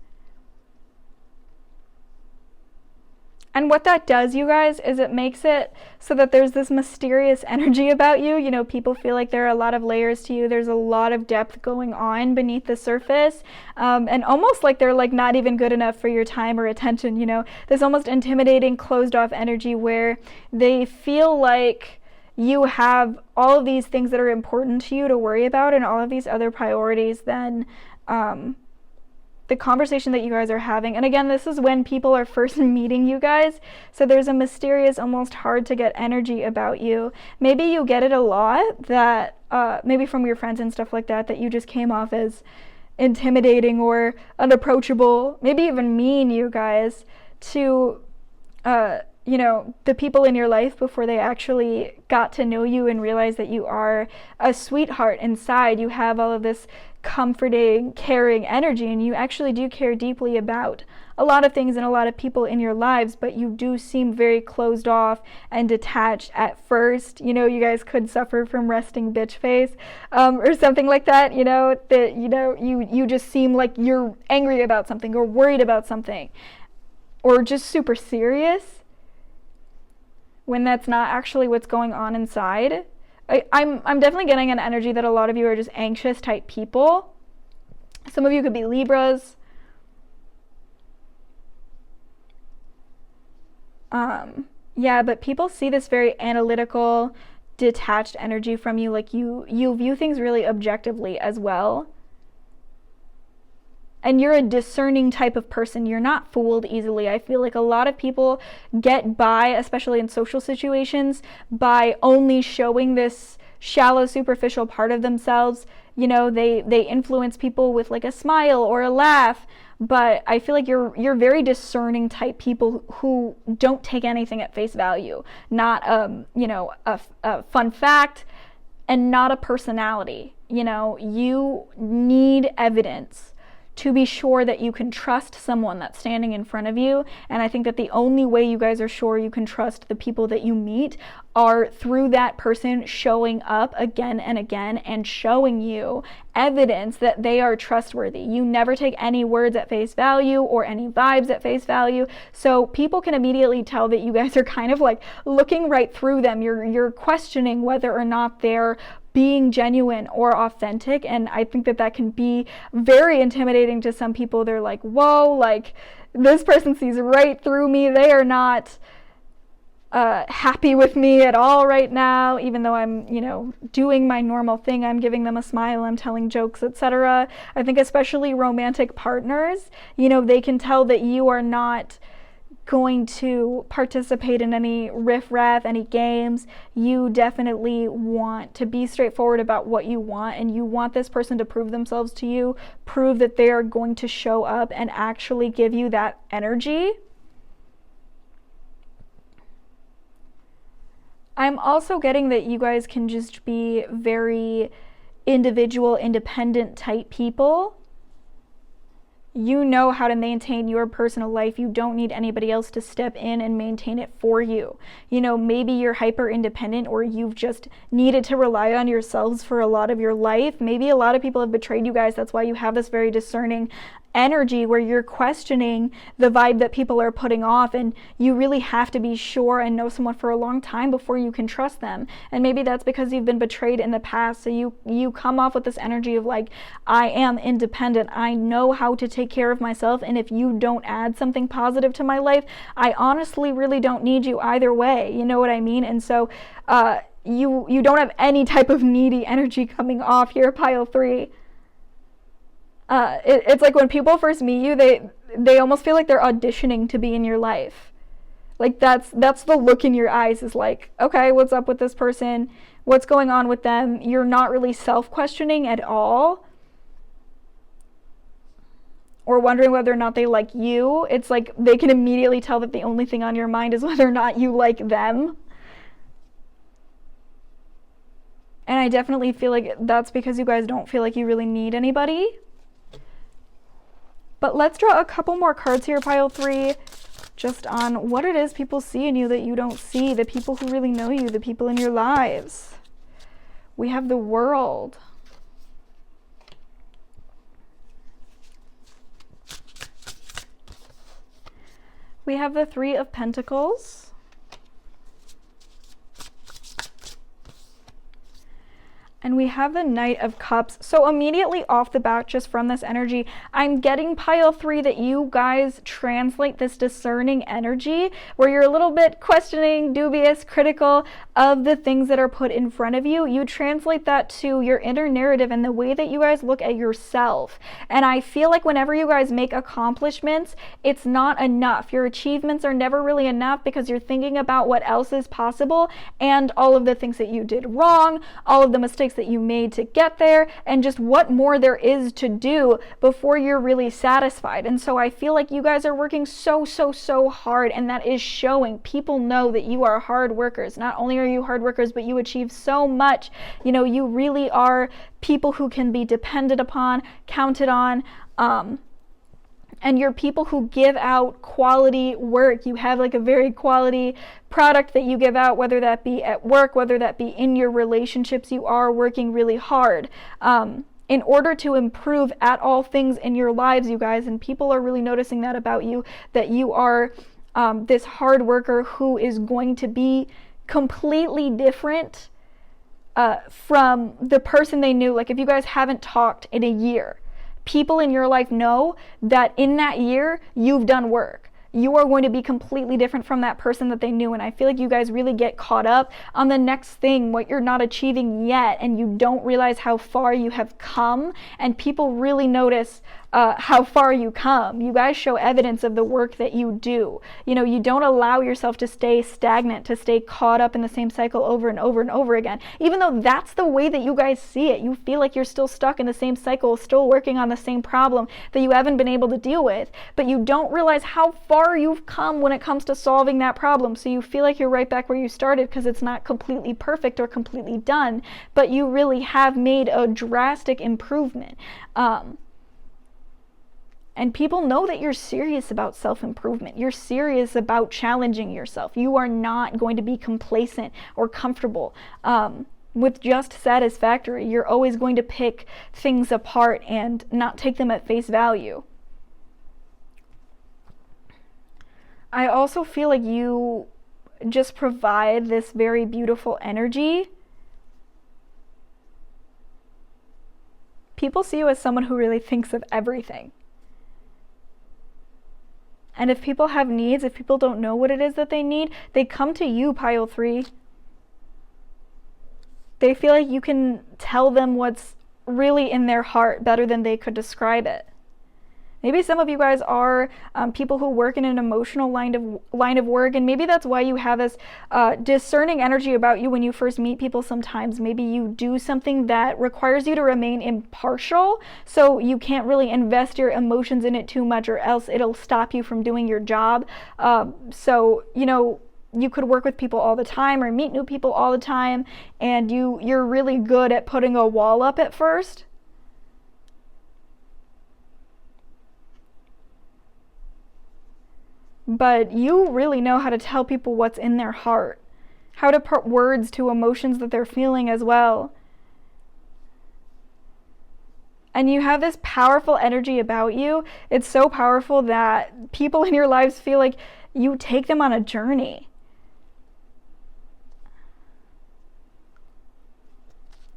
[SPEAKER 1] And what that does, you guys, is it makes it so that there's this mysterious energy about you. You know, people feel like there are a lot of layers to you. There's a lot of depth going on beneath the surface. And almost like they're like not even good enough for your time or attention, you know. There's almost intimidating, closed off energy where they feel like you have all of these things that are important to you to worry about and all of these other priorities than the conversation that you guys are having. And again, this is when people are first meeting you guys, so there's a mysterious, almost hard to get energy about you. Maybe you get it a lot, that maybe from your friends and stuff like that, that you just came off as intimidating or unapproachable, maybe even mean, you guys, to you know, the people in your life before they actually got to know you and realize that you are a sweetheart inside. You have all of this comforting, caring energy, and you actually do care deeply about a lot of things and a lot of people in your lives, but you do seem very closed off and detached at first. You know, you guys could suffer from resting bitch face or something like that, you know, that, you know, you just seem like you're angry about something or worried about something or just super serious, when that's not actually what's going on inside. I'm definitely getting an energy that a lot of you are just anxious type people. Some of you could be Libras. Yeah, but people see this very analytical, detached energy from you, like you view things really objectively as well. and you're a discerning type of person. You're not fooled easily. I feel like a lot of people get by, especially in social situations, by only showing this shallow, superficial part of themselves. You know, they influence people with like a smile or a laugh, but I feel like you're very discerning type people who don't take anything at face value. Not you know, a fun fact, and not a personality. You know, you need evidence to be sure that you can trust someone that's standing in front of you. And I think that the only way you guys are sure you can trust the people that you meet are through that person showing up again and again and showing you evidence that they are trustworthy. You never take any words at face value or any vibes at face value. So people can immediately tell that you guys are kind of like looking right through them. You're questioning whether or not they're being genuine or authentic, and I think that can be very intimidating to some people. They're like, whoa, like this person sees right through me. They are not happy with me at all right now, even though I'm, you know, doing my normal thing. I'm giving them a smile, I'm telling jokes, etc. I think especially romantic partners, you know, they can tell that you are not going to participate in any riff-raff, any games. You definitely want to be straightforward about what you want, and you want this person to prove themselves to you, prove that they are going to show up and actually give you that energy. I'm also getting that you guys can just be very individual, independent type people. You know how to maintain your personal life. You don't need anybody else to step in and maintain it for you. You know, maybe you're hyper independent, or you've just needed to rely on yourselves for a lot of your life. Maybe a lot of people have betrayed you guys. That's why you have this very discerning energy where you're questioning the vibe that people are putting off, and you really have to be sure and know someone for a long time before you can trust them. And maybe that's because you've been betrayed in the past, so you come off with this energy of like, I am independent, I know how to take care of myself, and if you don't add something positive to my life, I honestly really don't need you either way. You know what I mean? And so you don't have any type of needy energy coming off here, pile 3. It's like when people first meet you, they almost feel like they're auditioning to be in your life. Like that's the look in your eyes, is like, okay, what's up with this person? What's going on with them? You're not really self-questioning at all, or wondering whether or not they like you. It's like they can immediately tell that the only thing on your mind is whether or not you like them. And I definitely feel like that's because you guys don't feel like you really need anybody. But let's draw a couple more cards here, pile 3, just on what it is people see in you that you don't see, the people who really know you, the people in your lives. We have the World. We have the 3 of Pentacles. And we have the Knight of Cups. So immediately off the bat, just from this energy, I'm getting pile 3 that you guys translate this discerning energy where you're a little bit questioning, dubious, critical of the things that are put in front of you. You translate that to your inner narrative and the way that you guys look at yourself. And I feel like whenever you guys make accomplishments, it's not enough. Your achievements are never really enough because you're thinking about what else is possible and all of the things that you did wrong, all of the mistakes that you made to get there, and just what more there is to do before you're really satisfied. And so I feel like you guys are working so hard, and that is showing. People know that you are hard workers. Not only are you hard workers, but you achieve so much. You know, you really are people who can be depended upon, counted on, and you're people who give out quality work. You have like a very quality product that you give out, whether that be at work, whether that be in your relationships. You are working really hard in order to improve at all things in your lives, you guys. And people are really noticing that about you, that you are this hard worker who is going to be completely different from the person they knew. Like if you guys haven't talked in a year, people in your life know that in that year you've done work. You are going to be completely different from that person that they knew. And I feel like you guys really get caught up on the next thing, what you're not achieving yet, and you don't realize how far you have come. And people really notice how far you come. You guys show evidence of the work that you do. You know, you don't allow yourself to stay stagnant, to stay caught up in the same cycle over and over and over again. Even though that's the way that you guys see it, you feel like you're still stuck in the same cycle, still working on the same problem that you haven't been able to deal with, but you don't realize how far you've come when it comes to solving that problem. So you feel like you're right back where you started because it's not completely perfect or completely done, but you really have made a drastic improvement. And people know that you're serious about self-improvement. You're serious about challenging yourself. You are not going to be complacent or comfortable with just satisfactory. You're always going to pick things apart and not take them at face value. I also feel like you just provide this very beautiful energy. People see you as someone who really thinks of everything. And if people have needs, if people don't know what it is that they need, they come to you, pile 3. They feel like you can tell them what's really in their heart better than they could describe it. Maybe some of you guys are people who work in an emotional line of work, and maybe that's why you have this discerning energy about you when you first meet people sometimes. Maybe you do something that requires you to remain impartial, so you can't really invest your emotions in it too much, or else it'll stop you from doing your job. So, you know, you could work with people all the time or meet new people all the time, and you're really good at putting a wall up at first. But you really know how to tell people what's in their heart, how to put words to emotions that they're feeling as well. And you have this powerful energy about you. It's so powerful that people in your lives feel like you take them on a journey.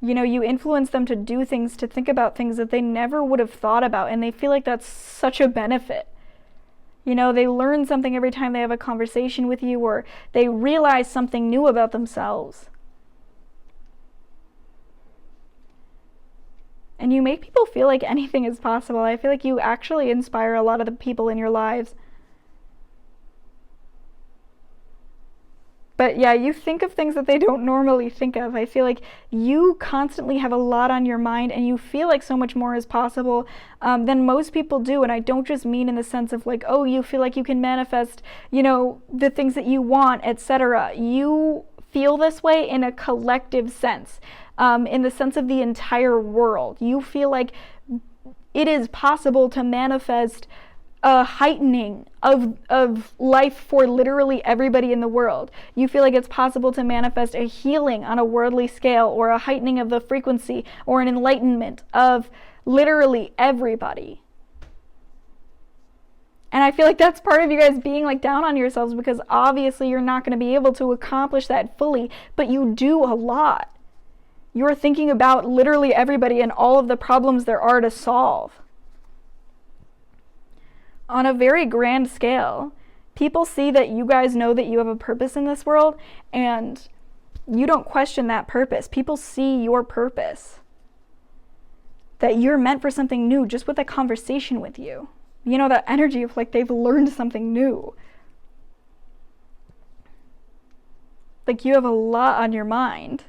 [SPEAKER 1] You know, you influence them to do things, to think about things that they never would have thought about, and they feel like that's such a benefit. You know, they learn something every time they have a conversation with you, or they realize something new about themselves. And you make people feel like anything is possible. I feel like you actually inspire a lot of the people in your lives. But yeah, you think of things that they don't normally think of. I feel like you constantly have a lot on your mind, and you feel like so much more is possible than most people do. And I don't just mean in the sense of like, oh, you feel like you can manifest, you know, the things that you want, etc. You feel this way in a collective sense, in the sense of the entire world. You feel like it is possible to manifest a heightening of life for literally everybody in the world. You feel like it's possible to manifest a healing on a worldly scale, or a heightening of the frequency, or an enlightenment of literally everybody. And I feel like that's part of you guys being like down on yourselves, because obviously you're not going to be able to accomplish that fully, but you do a lot. You're thinking about literally everybody and all of the problems there are to solve. On a very grand scale, people see that you guys know that you have a purpose in this world, and you don't question that purpose. People see your purpose, that you're meant for something new just with a conversation with you. You know, that energy of like they've learned something new. Like you have a lot on your mind.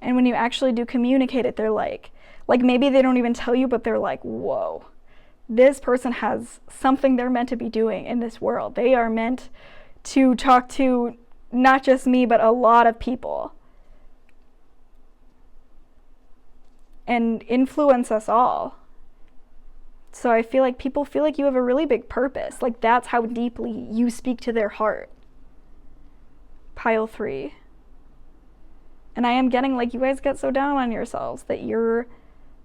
[SPEAKER 1] And when you actually do communicate it, they're like maybe they don't even tell you, but they're like, whoa. This person has something they're meant to be doing in this world. They are meant to talk to not just me, but a lot of people. And influence us all. So I feel like people feel like you have a really big purpose. Like that's how deeply you speak to their heart. Pile 3. And I am getting like you guys get so down on yourselves that you're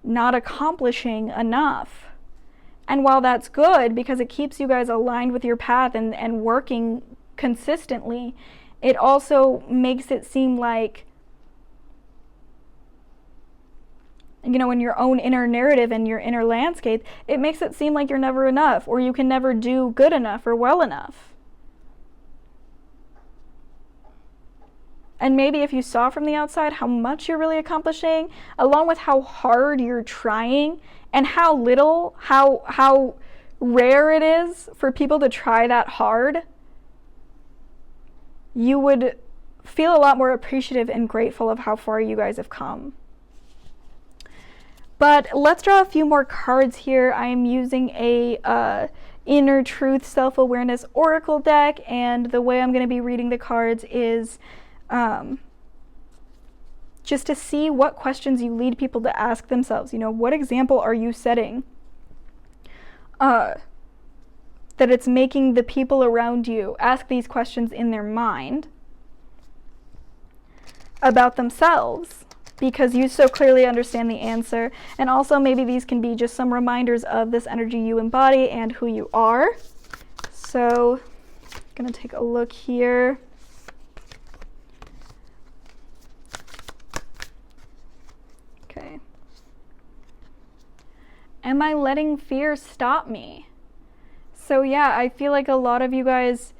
[SPEAKER 1] not accomplishing enough. And while that's good because it keeps you guys aligned with your path and working consistently, it also makes it seem like, you know, in your own inner narrative and your inner landscape, it makes it seem like you're never enough, or you can never do good enough or well enough. And maybe if you saw from the outside how much you're really accomplishing, along with how hard you're trying and how little, how rare it is for people to try that hard, you would feel a lot more appreciative and grateful of how far you guys have come. But let's draw a few more cards here. I am using a Inner Truth Self-Awareness Oracle deck, and the way I'm going to be reading the cards is just to see what questions you lead people to ask themselves. You know, what example are you setting that it's making the people around you ask these questions in their mind about themselves, because you so clearly understand the answer. And also maybe these can be just some reminders of this energy you embody and who you are. So I'm gonna take a look here. Okay. Am I letting fear stop me? So yeah, I feel like a lot of you guys,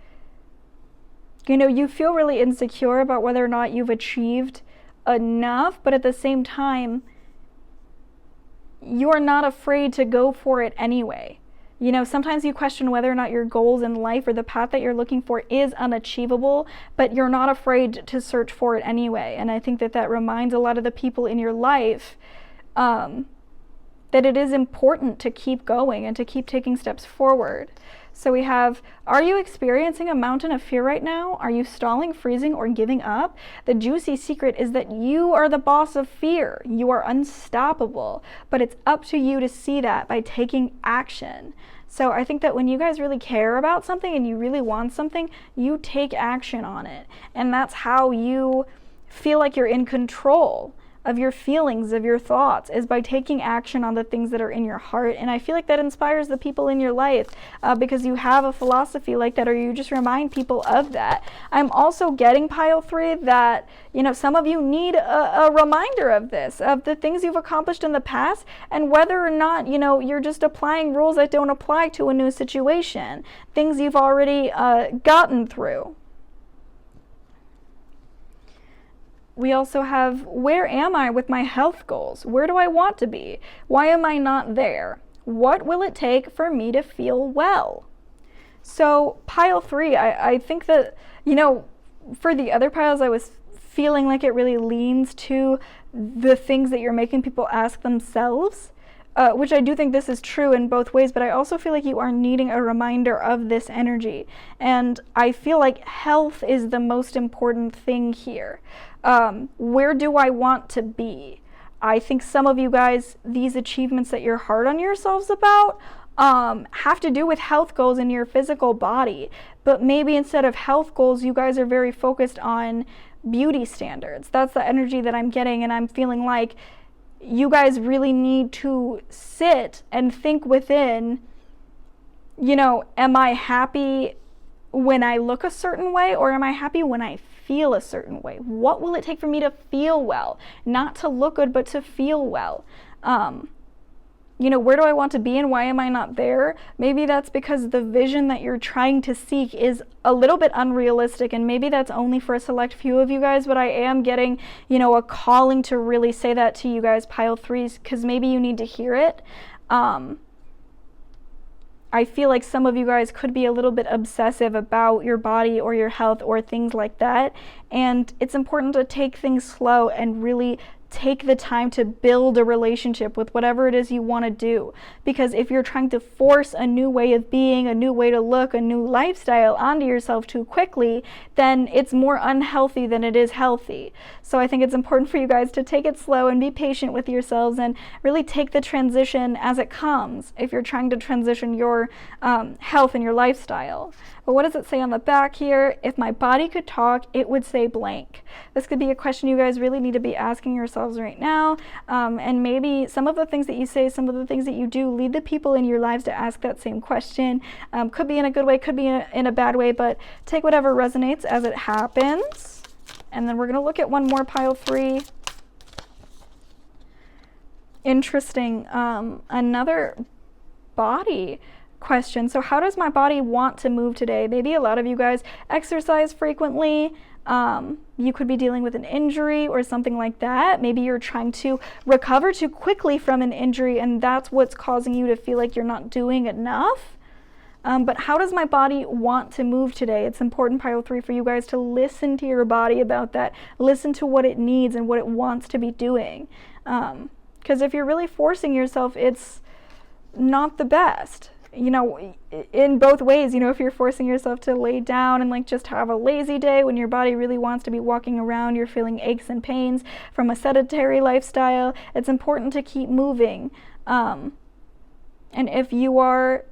[SPEAKER 1] you know, you feel really insecure about whether or not you've achieved enough, but at the same time, you're not afraid to go for it anyway. You know, sometimes you question whether or not your goals in life or the path that you're looking for is unachievable, but you're not afraid to search for it anyway. And I think that that reminds a lot of the people in your life that it is important to keep going and to keep taking steps forward. So we have, are you experiencing a mountain of fear right now? Are you stalling, freezing, or giving up? The juicy secret is that you are the boss of fear. You are unstoppable, but it's up to you to see that by taking action. So I think that when you guys really care about something and you really want something, you take action on it. And that's how you feel like you're in control of your feelings, of your thoughts, is by taking action on the things that are in your heart. And I feel like that inspires the people in your life because you have a philosophy like that, or you just remind people of that. I'm also getting, pile 3, that, you know, some of you need a reminder of this, of the things you've accomplished in the past, and whether or not, you know, you're just applying rules that don't apply to a new situation, things you've already gotten through. We also have, where am I with my health goals? Where do I want to be? Why am I not there? What will it take for me to feel well? So pile 3, I think that, you know, for the other piles, I was feeling like it really leans to the things that you're making people ask themselves, which I do think this is true in both ways, but I also feel like you are needing a reminder of this energy. And I feel like health is the most important thing here. Where do I want to be? I think some of you guys, these achievements that you're hard on yourselves about have to do with health goals in your physical body. But maybe instead of health goals, you guys are very focused on beauty standards. That's the energy that I'm getting, and I'm feeling like you guys really need to sit and think within, you know, am I happy when I look a certain way, or am I happy when I feel a certain way? What will it take for me to feel well? Not to look good, but to feel well. You know, where do I want to be and why am I not there? Maybe that's because the vision that you're trying to seek is a little bit unrealistic, and maybe that's only for a select few of you guys, but I am getting, you know, a calling to really say that to you guys, pile 3s, because maybe you need to hear it. I feel like some of you guys could be a little bit obsessive about your body or your health or things like that, and it's important to take things slow and really take the time to build a relationship with whatever it is you want to do. Because if you're trying to force a new way of being, a new way to look, a new lifestyle onto yourself too quickly, then it's more unhealthy than it is healthy. So I think it's important for you guys to take it slow and be patient with yourselves and really take the transition as it comes if you're trying to transition your health and your lifestyle. But what does it say on the back here? If my body could talk, it would say blank. This could be a question you guys really need to be asking yourselves right now. And maybe some of the things that you say, some of the things that you do, lead the people in your lives to ask that same question. Could be in a good way, could be in a bad way, but take whatever resonates as it happens. And then we're going to look at one more, pile 3. Interesting. Another body question. So how does my body want to move today? Maybe a lot of you guys exercise frequently. You could be dealing with an injury or something like that. Maybe you're trying to recover too quickly from an injury, and that's what's causing you to feel like you're not doing enough. But how does my body want to move today? It's important, pile 3, for you guys to listen to your body about that. Listen to what it needs and what it wants to be doing. Because if you're really forcing yourself, it's not the best. You know, in both ways, you know, if you're forcing yourself to lay down and like just have a lazy day when your body really wants to be walking around, you're feeling aches and pains from a sedentary lifestyle, it's important to keep moving. And if you are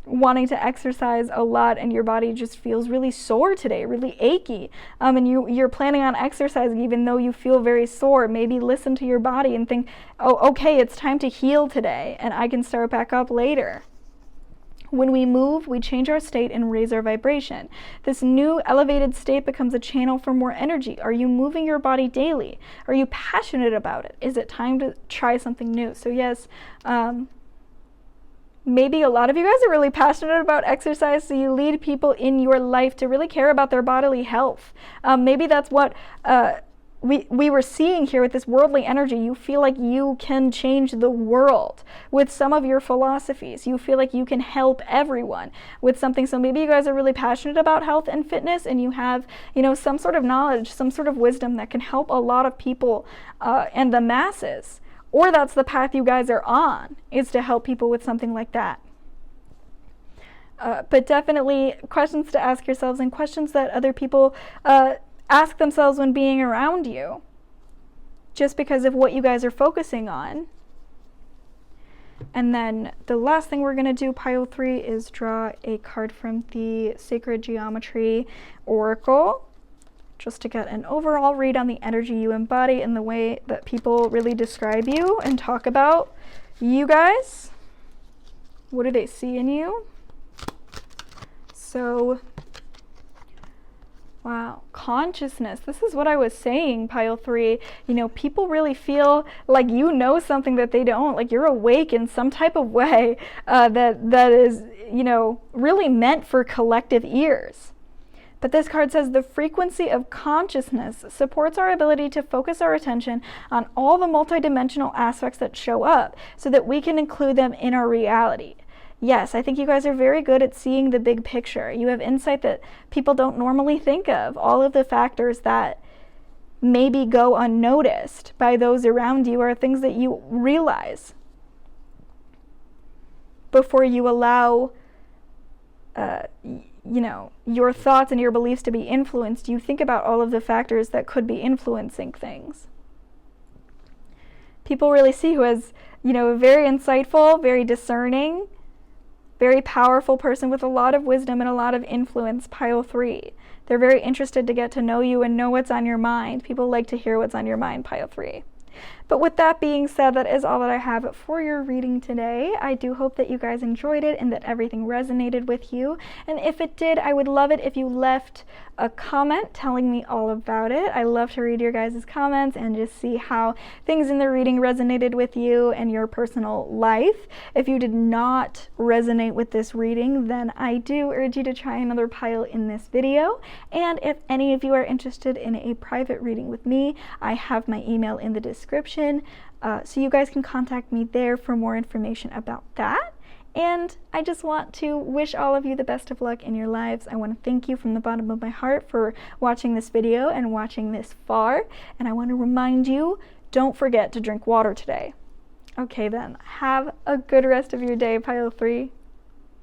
[SPEAKER 1] wanting to exercise a lot and your body just feels really sore today, really achy, and you're planning on exercising even though you feel very sore, maybe listen to your body and think, oh, okay, it's time to heal today and I can start back up later. When we move, we change our state and raise our vibration. This new elevated state becomes a channel for more energy. Are you moving your body daily? Are you passionate about it? Is it time to try something new? So yes, maybe a lot of you guys are really passionate about exercise, so you lead people in your life to really care about their bodily health. Maybe that's what we were seeing here with this worldly energy. You feel like you can change the world with some of your philosophies. You feel like you can help everyone with something. So maybe you guys are really passionate about health and fitness, and you have, you know, some sort of knowledge, some sort of wisdom that can help a lot of people and the masses. Or that's the path you guys are on, is to help people with something like that. But definitely questions to ask yourselves and questions that other people ask themselves when being around you, just because of what you guys are focusing on. And then the last thing we're going to do, pile 3, is draw a card from the Sacred Geometry Oracle, just to get an overall read on the energy you embody and the way that people really describe you and talk about you guys. What do they see in you? So, wow, consciousness. This is what I was saying, pile 3. You know, people really feel like you know something that they don't, like you're awake in some type of way that is, you know, really meant for collective ears. But this card says the frequency of consciousness supports our ability to focus our attention on all the multidimensional aspects that show up so that we can include them in our reality. Yes, I think you guys are very good at seeing the big picture. You have insight that people don't normally think of. All of the factors that maybe go unnoticed by those around you are things that you realize before you allow you know, your thoughts and your beliefs to be influenced. You think about all of the factors that could be influencing things. People really see you as, you know, very insightful, very discerning, very powerful person with a lot of wisdom and a lot of influence, pile 3. They're very interested to get to know you and know what's on your mind. People like to hear what's on your mind, pile 3. But with that being said, that is all that I have for your reading today. I do hope that you guys enjoyed it and that everything resonated with you. And if it did, I would love it if you left a comment telling me all about it. I love to read your guys' comments and just see how things in the reading resonated with you and your personal life. If you did not resonate with this reading, then I do urge you to try another pile in this video. And if any of you are interested in a private reading with me, I have my email in the description, so you guys can contact me there for more information about that. And I just want to wish all of you the best of luck in your lives. I want to thank you from the bottom of my heart for watching this video and watching this far. And I want to remind you, don't forget to drink water today. Okay then, have a good rest of your day, pile 3.